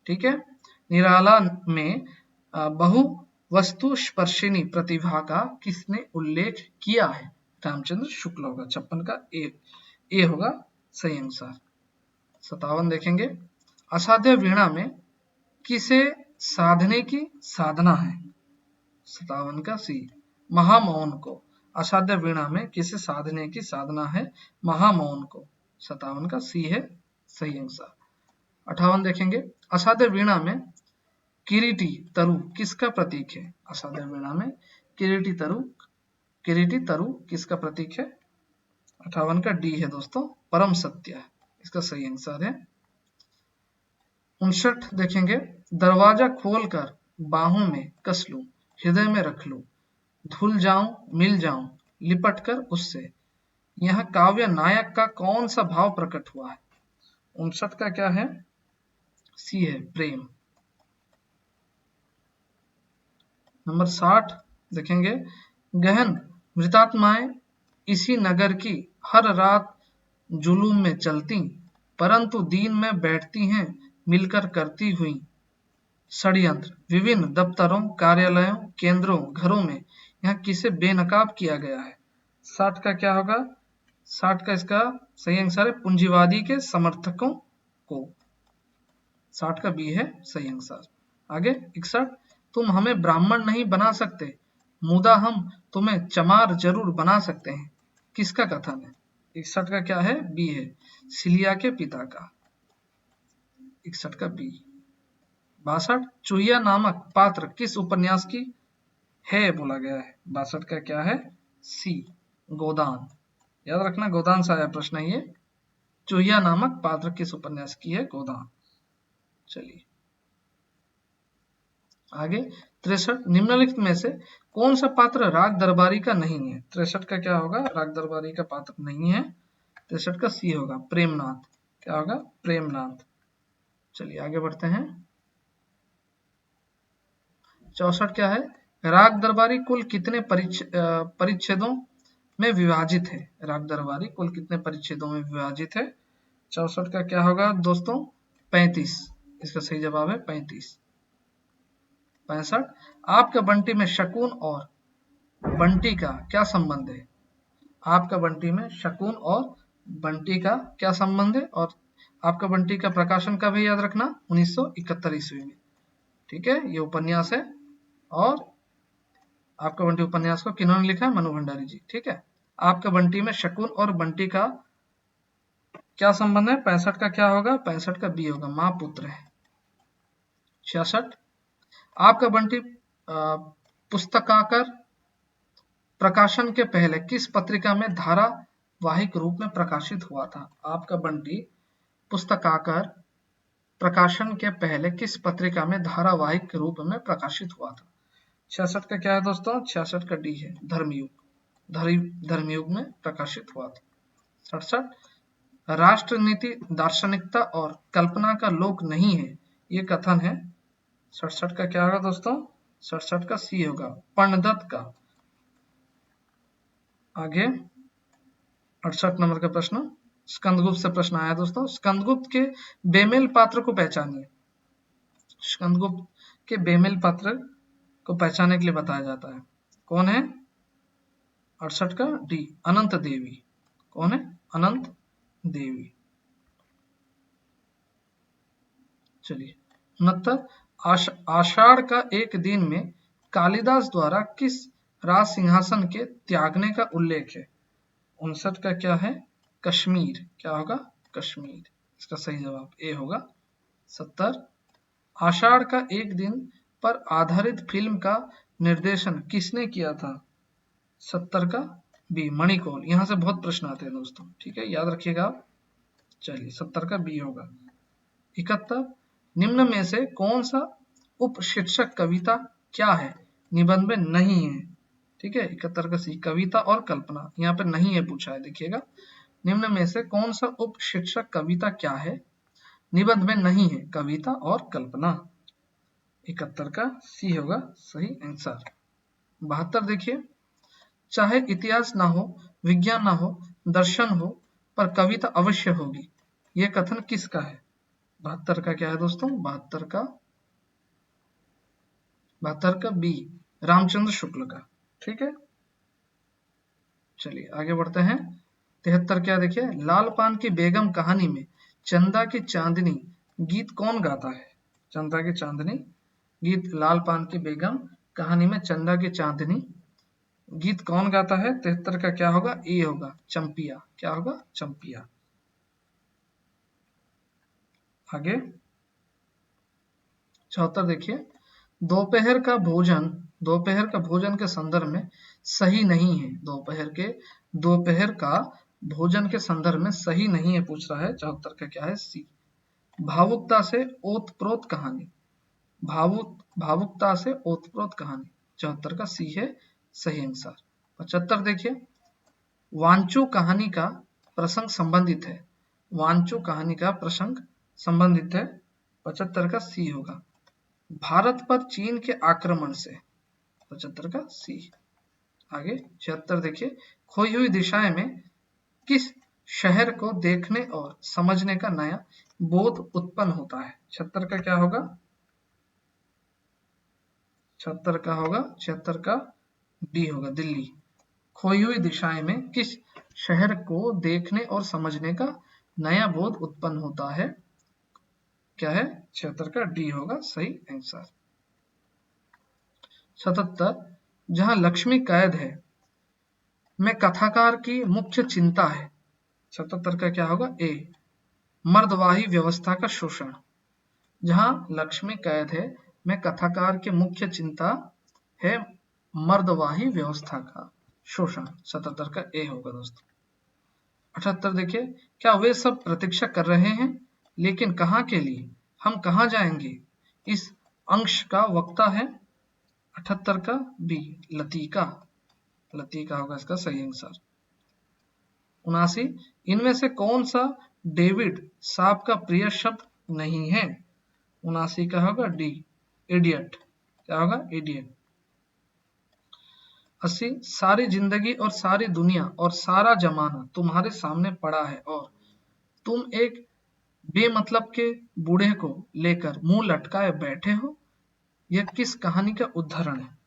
ठीक है, निराला में बहु वस्तु स्पर्शिनी प्रतिभा का किसने उल्लेख किया है? रामचंद्र शुक्ल होगा। 56 का ए होगा सही आंसर। 57 देखेंगे, असाध्य वीणा में किसे साधने की साधना है? 57 का सी, महामौन को। असाध्य वीणा में किसे साधने की साधना है? महामौन को। 57 का सी है सही आंसर। 58 देखेंगे, असाध्य वीणा में किरीटी तरु किसका प्रतीक है? असाध्य वीणा में किरीटी तरु किसका प्रतीक है? 58 का डी है दोस्तों, परम सत्य, इसका सही आंसर है। 59 देखेंगे, दरवाजा खोलकर बाहों में कस लूं, हृदय में रख लूं, धुल जाऊं मिल जाऊं लिपट कर उससे, यह काव्य नायक का कौन सा भाव प्रकट हुआ है? 59 का क्या है? सी है, प्रेम। नंबर 60 देखेंगे, गहन मृतात्माएं इसी नगर की हर रात जुलूम में चलती, परंतु दीन में बैठती हैं मिलकर करती हुई षड्यंत्र, विभिन्न दफ्तरों कार्यालयों केंद्रों घरों में यह किसे बेनकाब किया गया है? 60 का क्या होगा? 60 का इसका सही आंसर है पूंजीवादी के समर्थकों को। 60 का बी है सही आंसर। आगे 61, तुम हमें ब्राह्मण नहीं बना सकते, मुदा हम तुम्हें चमार जरूर बना सकते हैं, किसका कथन है? 61 का क्या है? बी है, सिलिया के पिता का। 61 का बी। 62, चूहिया नामक पात्र किस उपन्यास की है बोला गया है? 62 का क्या है? सी, गोदान। याद रखना, गोदान से आया प्रश्न है ये। चूहिया नामक पात्र किस उपन्यास की है? गोदान। चलिए आगे 63, निम्नलिखित में से कौन सा पात्र राग दरबारी का नहीं है? 63 का क्या होगा? राग दरबारी का पात्र नहीं है। 63 का सी होगा, प्रेमनाथ। क्या होगा? प्रेमनाथ। चलिए आगे बढ़ते हैं। 64 क्या है? राग दरबारी कुल कितने परिच्छेदों में विभाजित है? राग दरबारी कुल कितने परिच्छेदों में विभाजित है? 64 का क्या होगा दोस्तों? 35। इसका सही जवाब है 35। 65, आपका बंटी में शकुन और बंटी का क्या संबंध है? आपका बंटी में शकुन और बंटी का क्या संबंध है? और आपका बंटी का प्रकाशन कब है? याद रखना, 1971 ईस्वी में। ठीक है, ये उपन्यास है। और आपका बंटी उपन्यास को किन्होंने लिखा है? मनु भंडारी जी। ठीक है, आपका बंटी में शकुन और बंटी का क्या संबंध है? 65 का क्या होगा? 65 का बी होगा, माँ पुत्र है। 66, आपका बंटी पुस्तकाकर प्रकाशन के पहले किस पत्रिका में धारावाहिक रूप में प्रकाशित हुआ था? आपका बंटी पुस्तकाकर प्रकाशन के पहले किस पत्रिका में धारावाहिक रूप में प्रकाशित हुआ था? 66 का क्या है दोस्तों? 66 का डी है, धर्मयुग। धर्मयुग में प्रकाशित हुआ था। 67, राष्ट्र नीति दार्शनिकता और कल्पना का लोक नहीं है, ये कथन है। 67 का क्या होगा दोस्तों? 67 का सी होगा, पर्णदत्त का। आगे 68 नंबर का प्रश्न, स्कंदगुप्त से प्रश्न आया दोस्तों। स्कंदगुप्त के बेमेल पात्र को पहचानिए। स्कंदगुप्त के बेमेल पात्र को पहचानने के लिए बताया जाता है। कौन है? 68 का डी अनंत देवी। कौन है? अनंत देवी। चलिए 69 आषाढ़ का एक दिन में कालिदास द्वारा किस राज सिंहासन के त्यागने का उल्लेख है? 59 का क्या है? कश्मीर। क्या होगा? कश्मीर। इसका सही जवाब ए होगा। 70 आषाढ़ का एक दिन पर आधारित फिल्म का निर्देशन किसने किया था? 70 का बी मणिकौल। यहां से बहुत प्रश्न आते हैं दोस्तों, ठीक है, याद रखिएगा आप। चलिए 70 का बी होगा। 71 निम्न में से कौन सा उपशीर्षक कविता क्या है निबंध में नहीं है? ठीक है, 71 का सी कविता और कल्पना। यहाँ पे नहीं है पूछा है, देखिएगा। निम्न में से कौन सा उपशीर्षक कविता क्या है निबंध में नहीं है? कविता और कल्पना। 71 का सी होगा सही आंसर। 72 देखिए, चाहे इतिहास ना हो, विज्ञान ना हो, दर्शन हो, पर कविता अवश्य होगी, यह कथन किसका है? 72 का क्या है दोस्तों? 72 का बी रामचंद्र शुक्ल का। ठीक है, चलिए आगे बढ़ते हैं। 73 क्या देखिए, लाल पान की बेगम कहानी में चंदा की चांदनी गीत कौन गाता है? चंदा की चांदनी गीत, लाल पान की बेगम कहानी में चंदा की चांदनी गीत कौन गाता है? 73 का क्या होगा? ए होगा चंपिया। क्या होगा? चंपिया। आगे 74 देखिए, दोपहर का भोजन के संदर्भ में सही नहीं है। दोपहर का भोजन के संदर्भ में सही नहीं है पूछ रहा है। 74 का क्या है? सी भावुकता से ओतप्रोत कहानी। भावुकता से ओतप्रोत कहानी। 74 का सी है सही आंसर। 75 देखिए, वांचो कहानी का प्रसंग संबंधित है। वांचो कहानी का प्रसंग संबंधित है। 75 का सी होगा। भारत पर चीन के आक्रमण से। 75 का सी। आगे 76 देखिए, खोई हुई दिशाएं में किस शहर को देखने और समझने का नया बोध उत्पन्न होता है? 76 का क्या होगा? 76 का डी होगा दिल्ली। खोई हुई दिशाएं में किस शहर को देखने और समझने का नया बोध उत्पन्न होता है? क्या है? 76 का डी होगा सही आंसर। 77 जहां लक्ष्मी कैद है में कथाकार की मुख्य चिंता है। 77 का क्या होगा? ए मर्दवाही व्यवस्था का शोषण। जहां लक्ष्मी कैद है में कथाकार की मुख्य चिंता है मर्दवाही व्यवस्था का शोषण। 77 का ए होगा दोस्तों। 78 देखिए, क्या वे सब प्रतीक्षा कर रहे हैं, लेकिन कहां के लिए? हम कहां जाएंगे? इस अंश का वक्ता है। 78 का बी लतीका। लतीका होगा इसका सही आंसर। 79 इनमें से कौन सा डेविड साहब का प्रिय शब्द नहीं है? 79 का होगा डी इडियट। क्या होगा? इडियट। 80 सारी जिंदगी और सारी दुनिया और सारा जमाना तुम्हारे सामने पड़ा है और तुम एक बेमतलब के बूढ़े को लेकर मुंह लटकाए बैठे हो, यह किस कहानी का उदाहरण है?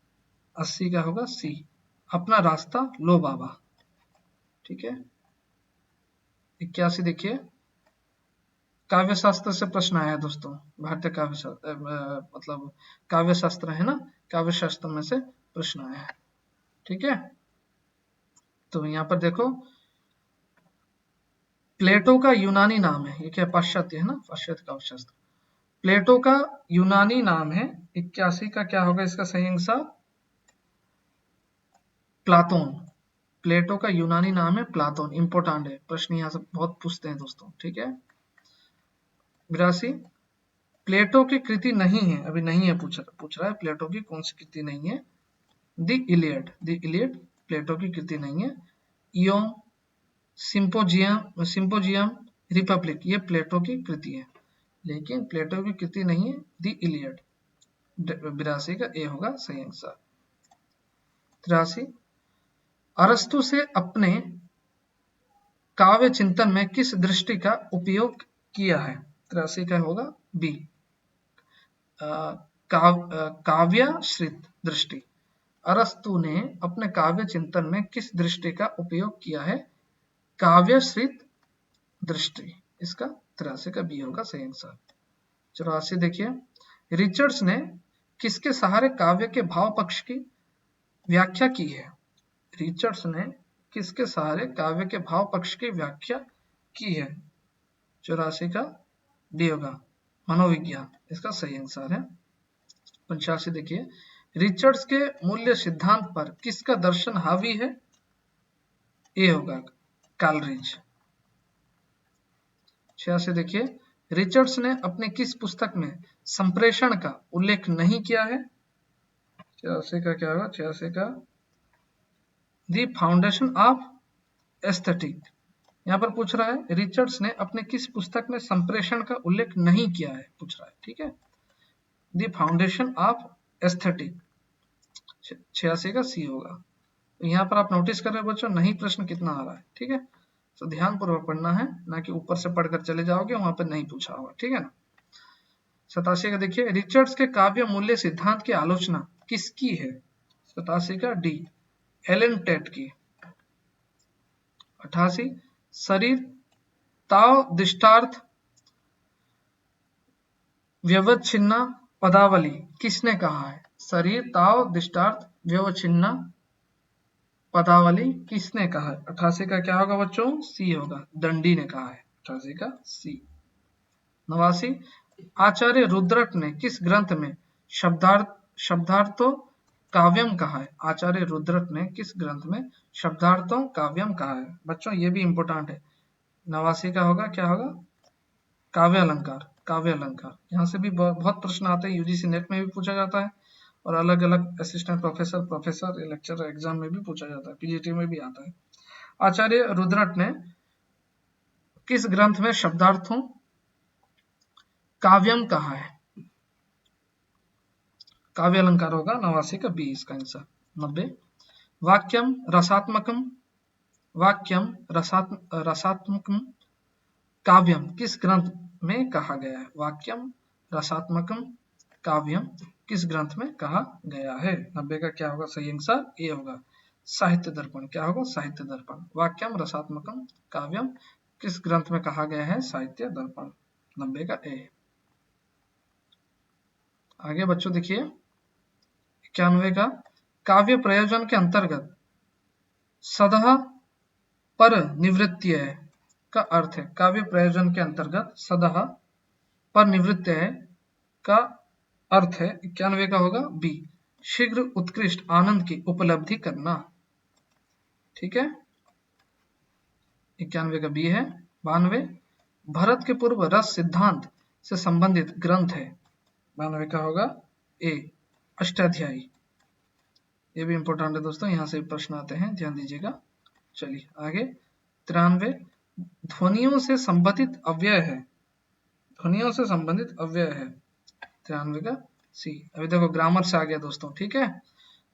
80 का होगा सी अपना रास्ता लो बाबा। ठीक है, 81 देखिए, काव्य शास्त्र से प्रश्न आया दोस्तों। भारतीय काव्य शास्त्र मतलब काव्य शास्त्र है ना, काव्य शास्त्र में से प्रश्न आया है। ठीक है, तो यहाँ पर देखो, प्लेटो का यूनानी नाम है, ये क्या पाश्चात्य है ना, पाश्चात्य काव्य शास्त्र। प्लेटो का यूनानी नाम है। 81 का क्या होगा इसका सही आंसर? प्लाटोन। प्लेटो का यूनानी नाम है प्लाटोन। इंपोर्टेंट है, प्रश्न यहाँ से बहुत पूछते हैं दोस्तों। ठीक है, 82 प्लेटो की कृति नहीं है, अभी नहीं है पूछ रहा है प्लेटो की कौन सी कृति नहीं है? The Iliad. द इलियड प्लेटो की कृति नहीं है। इयोम सिंपोजियम रिपब्लिक ये प्लेटो की कृति है, लेकिन प्लेटो की कृति नहीं है द इलियड। 82 का ए होगा सही आंसर। 83 अरस्तु से अपने काव्य चिंतन में किस दृष्टि का उपयोग किया है? 83 का होगा बी काव्याश्रित दृष्टि। अरस्तु ने अपने काव्य चिंतन में किस दृष्टि का उपयोग किया है? काव्यश्रित दृष्टि। इसका 83 का बी होगा सही आंसर। 84 देखिए, रिचर्ड्स ने किसके सहारे काव्य के भाव पक्ष की व्याख्या की है? रिचर्ड्स ने किसके सहारे काव्य के भाव पक्ष की व्याख्या की है? 84 का डी होगा मनोविज्ञान, इसका सही आंसर है। 85 देखिए, रिचर्ड्स के मूल्य सिद्धांत पर किसका दर्शन हावी है? ए होगा कालरिज। 86 देखिए, रिचर्ड्स ने अपने किस पुस्तक में संप्रेषण का उल्लेख नहीं किया है? 86 का क्या होगा? 86 का द फाउंडेशन ऑफ एस्थेटिक। यहाँ पर पूछ रहा है रिचर्ड्स ने अपने किस पुस्तक में संप्रेषण का उल्लेख नहीं किया है, पूछ रहा है, ठीक है। The foundation of aesthetic. 86 का सी होगा। तो यहाँ पर आप नोटिस कर रहे हो बच्चों, नहीं प्रश्न कितना आ रहा है, ठीक है। तो ध्यान पूर्वक पढ़ना है, ना कि ऊपर से पढ़कर चले जाओगे, वहां पर नहीं पूछा होगा, ठीक है ना। 87 का देखिए, रिचर्ड्स के काव्य मूल्य सिद्धांत की आलोचना किसकी है? 87 का डी एलन टेट की। 88 शरीर ताव दिष्टार्थ व्यवच्छिन्ना पदावली किसने कहा है? शरीर ताव दिष्टार्थ व्यवच्छिन्ना पदावली किसने कहा है? 88 का क्या होगा बच्चों? सी होगा, दंडी ने कहा है। 88 का सी। 89 आचार्य रुद्रट ने किस ग्रंथ में शब्दार्थो काव्यम कहा है? आचार्य रुद्रट ने किस ग्रंथ में शब्दार्थों काव्यम कहा है? बच्चों ये भी इंपोर्टेंट है। 89 का होगा क्या होगा? काव्य अलंकार। काव्य अलंकार यहाँ से भी बहुत प्रश्न आते हैं, यूजीसी नेट में भी पूछा जाता है और अलग अलग assistant professor, professor, lecturer exam में भी पूछा जाता है, पीजीटी में भी आता है। आचार्य रुद्रट ने किस ग्रंथ में शब्दार्थों काव्यम कहा है? काव्य अलंकार होगा। 89 का बी इसका आंसर। 90 वाक्यम रसात्मकम काव्यम किस ग्रंथ में कहा गया है? वाक्यम रसात्मकम काव्यम किस ग्रंथ में कहा गया है? 90 का क्या होगा सही आंसर? ए होगा साहित्य दर्पण। क्या होगा? साहित्य दर्पण। वाक्यम रसात्मकम काव्यम किस ग्रंथ में कहा गया है? साहित्य दर्पण। 90 का ए। आगे बच्चों देखिए 91 का काव्य प्रयोजन के अंतर्गत सदह पर निवृत्ति का अर्थ है। काव्य प्रयोजन के अंतर्गत सदह पर निवृत्ति का अर्थ है। 91 का होगा बी शीघ्र उत्कृष्ट आनंद की उपलब्धि करना, ठीक है। 91 का बी है। 92 भरत के पूर्व रस सिद्धांत से संबंधित ग्रंथ है। 92 का होगा ए अष्टाध्यायी। ये भी इंपॉर्टेंट है दोस्तों, यहाँ से प्रश्न आते हैं, ध्यान दीजिएगा। चलिए आगे 93 ध्वनियों से संबंधित अव्यय है। ध्वनियों से संबंधित अव्यय है। 93 का सी। अभी देखो ग्रामर से आ गया दोस्तों, ठीक है।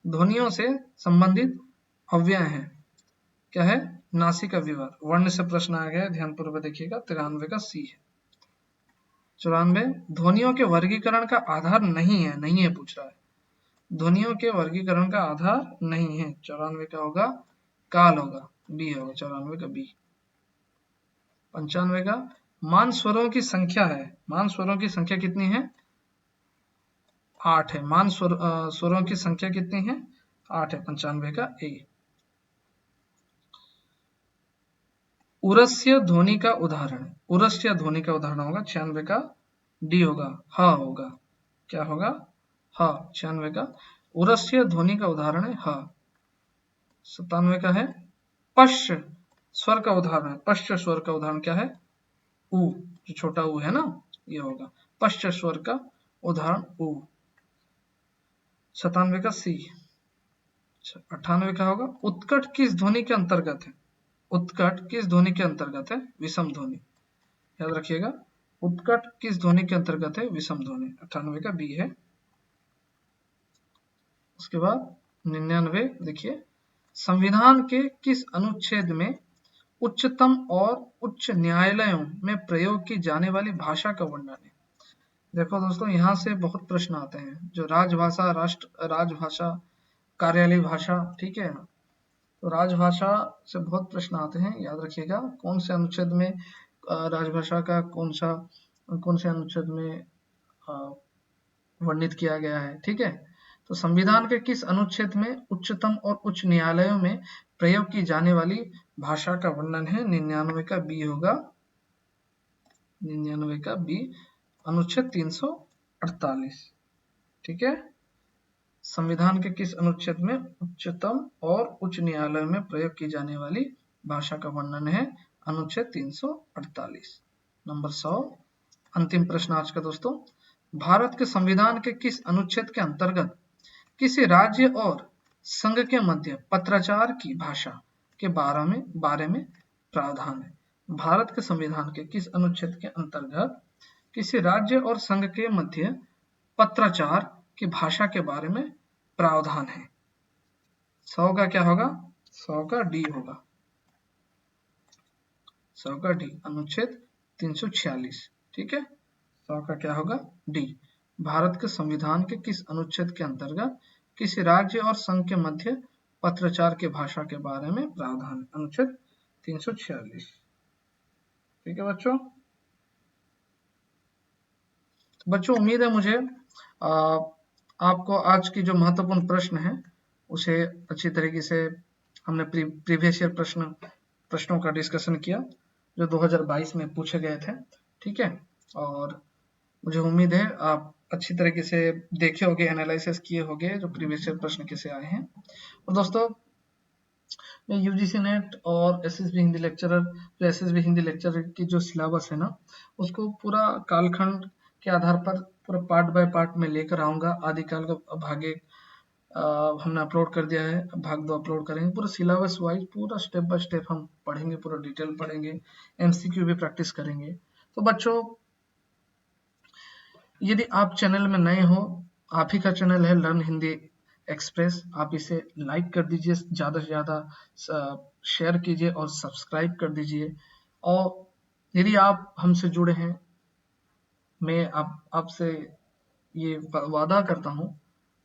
ध्वनियों से संबंधित अव्यय है, क्या है? नासिका विवर। वर्ण से प्रश्न आ गया, ध्यान पूर्वक देखिएगा। 93 का सी है। 94 ध्वनियों के वर्गीकरण का आधार नहीं है। नहीं है पूछ रहा है, ध्वनियों के वर्गीकरण का आधार नहीं है। 94 का होगा काल होगा, बी होगा। 94 का बी। 95 का मान स्वरों की संख्या है। मान स्वरों की संख्या कितनी है? 8 है। मान स्वरों की संख्या कितनी है? 8 है। 95 का ए। उरस्य ध्वनि का उदाहरण। उरस्य ध्वनि का उदाहरण होगा 96 का डी होगा, ह होगा। क्या होगा? ह। 96 का उरस्य ध्वनि का उदाहरण है ह। 97 का है पश्च स्वर का उदाहरण है। पश्च स्वर का उदाहरण क्या है? उ, जो छोटा उ है ना, ये होगा पश्च स्वर का उदाहरण उ। 97 का सी। 98 का होगा उत्कट किस ध्वनि के अंतर्गत है? उत्कट किस ध्वनि के अंतर्गत है? विषम ध्वनि। याद रखिएगा, उत्कट किस ध्वनि के अंतर्गत है? विषम ध्वनि। 98 का बी है। उसके बाद 99 देखिए संविधान के किस अनुच्छेद में उच्चतम और उच्च न्यायालयों में प्रयोग की जाने वाली भाषा का वर्णन है? देखो दोस्तों, यहाँ से बहुत प्रश्न आते हैं। जो राजभाषा, राजभाषा कार्यालय भाषा, ठीक है। तो राजभाषा से बहुत प्रश्न आते हैं, याद रखिएगा। कौन से अनुच्छेद में राजभाषा का कौन से अनुच्छेद में वर्णित किया गया है, ठीक है। तो संविधान के किस अनुच्छेद में उच्चतम और उच्च न्यायालयों में प्रयोग की जाने वाली भाषा का वर्णन है? 99 का बी होगा, 99 का बी, अनुच्छेद 348, ठीक है। संविधान के किस अनुच्छेद में उच्चतम और उच्च न्यायालय में प्रयोग की जाने वाली भाषा का वर्णन है? अनुच्छेद 348। नंबर 100, अंतिम प्रश्न आज का दोस्तों। भारत के संविधान के किस अनुच्छेद के अंतर्गत किसी राज्य और संघ के मध्य पत्राचार की भाषा के बारे में प्रावधान है? भारत के संविधान के किस अनुच्छेद के अंतर्गत किसी राज्य और संघ के मध्य पत्राचार की भाषा के बारे में प्रावधान है? 100 का क्या होगा? 100 का डी होगा, 100 का डी, अनुच्छेद 346, ठीक है। 100 का क्या होगा? डी। भारत के संविधान के किस अनुच्छेद के अंतर्गत किसी राज्य और संघ के मध्य पत्राचार की भाषा के बारे में प्रावधान? अनुच्छेद 346, ठीक है बच्चों। बच्चों उम्मीद है मुझे आपको आज की जो महत्वपूर्ण प्रश्न है उसे अच्छी तरीके से हमने प्रीवियस ईयर प्रश्नों का डिस्कशन किया जो 2022 में पूछे गए थे, ठीक है। और मुझे उम्मीद है आप अच्छी तरीके से देखे होंगे, एनालिसिस किए होंगे जो प्रीवियस ईयर प्रश्न कैसे आए हैं। और दोस्तों मैं यूजीसी नेट और एसएसबी हिंदी लेक्चरर, जो एसएसबी हिंदी लेक्चरर की जो सिलेबस है ना, उसको पूरा कालखंड के आधार पर पूरा पार्ट बाय पार्ट में लेकर आऊंगा। आदिकाल का भाग 1 हमने अपलोड कर दिया है, भाग 2 अपलोड करेंगे। पूरा सिलेबस वाइज पूरा स्टेप बाय स्टेप हम पढ़ेंगे, पूरा डिटेल पढ़ेंगे, एमसीक्यू भी प्रैक्टिस करेंगे। तो बच्चों यदि आप चैनल में नए हो, आप ही का चैनल है लर्न हिंदी एक्सप्रेस, आप इसे लाइक कर दीजिए, ज़्यादा से ज़्यादा शेयर कीजिए और सब्सक्राइब कर दीजिए। और यदि आप हमसे जुड़े हैं, मैं आपसे ये वादा करता हूँ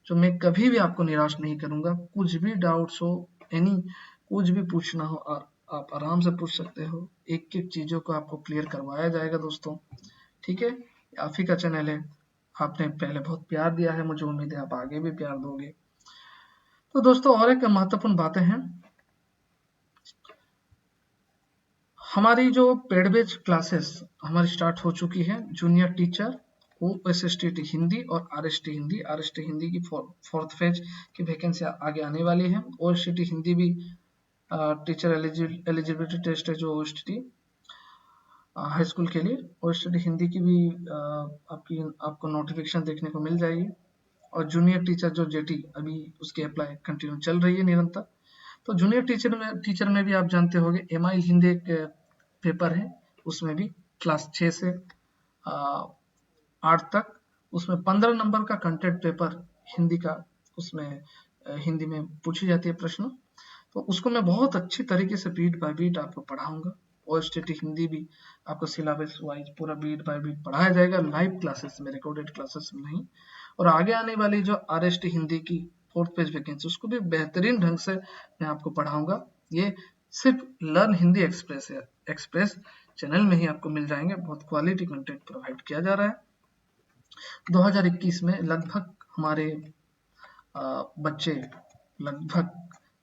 जो मैं कभी भी आपको निराश नहीं करूँगा। कुछ भी डाउट्स हो, कुछ भी पूछना हो और आप आराम से पूछ सकते हो, एक एक चीज़ों को आपको क्लियर करवाया जाएगा दोस्तों, ठीक है। आप ही का चैनल है, आपने पहले बहुत प्यार दिया है, मुझे उम्मीद है आप आगे भी प्यार दोगे। तो दोस्तों और एक महत्वपूर्ण बातें हैं, हमारी जो पेड बैच क्लासेस हमारी स्टार्ट हो चुकी है। जूनियर टीचर, OSSTT हिंदी और RST हिंदी, RST हिंदी की 4th फेज की वैकेंसी आगे आने वाली है। OSTT हिंदी भी टीचर एलिजिबिलिटी टेस्ट है जो OSTT हाई स्कूल के लिए, OSTT हिंदी की भी आपको नोटिफिकेशन देखने को मिल जाएगी। और जूनियर टीचर जो JT अभी उसकी अप्लाई कंटिन्यू चल रही है निरंतर। तो जूनियर टीचर में भी आप जानते होंगे MI हिंदी एक पेपर है, उसमें भी क्लास 6 से 8 तक, उसमें 15 नंबर का कंटेंट पेपर हिंदी का, उसमें हिंदी में पूछी जाती है प्रश्न। तो उसको मैं बहुत अच्छी तरीके से बीट बाय बीट आपको पढ़ाऊंगा। OSTT हिंदी भी आपको सिलेबस वाइज पूरा बीट बाय बीट पढ़ाया जाएगा, लाइव क्लासेस में, रिकॉर्डेड क्लासेस में नहीं। और आगे आने वाली जो RST हिंदी की 4th पेज वैकेंसी, उसको भी बेहतरीन ढंग से मैं आपको पढ़ाऊंगा। ये सिर्फ लर्न हिंदी एक्सप्रेस चैनल में ही आपको मिल जाएंगे, बहुत क्वालिटी कंटेंट प्रोवाइड किया जा रहा है। 2021 में लगभग हमारे बच्चे, लगभग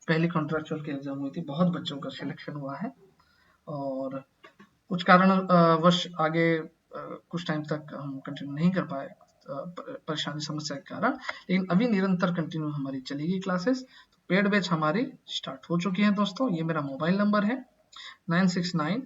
पहली कॉन्ट्रेक्चुअल की एग्जाम हुई थी, बहुत बच्चों का सिलेक्शन हुआ है। और कुछ कारणवश आगे कुछ टाइम तक हम कंटिन्यू नहीं कर पाए, परेशानी समस्या के कारण, लेकिन अभी निरंतर कंटिन्यू हमारी चलेगी क्लासेस। तो पेड बैच हमारी स्टार्ट हो चुकी है दोस्तों। ये मेरा मोबाइल नंबर है 969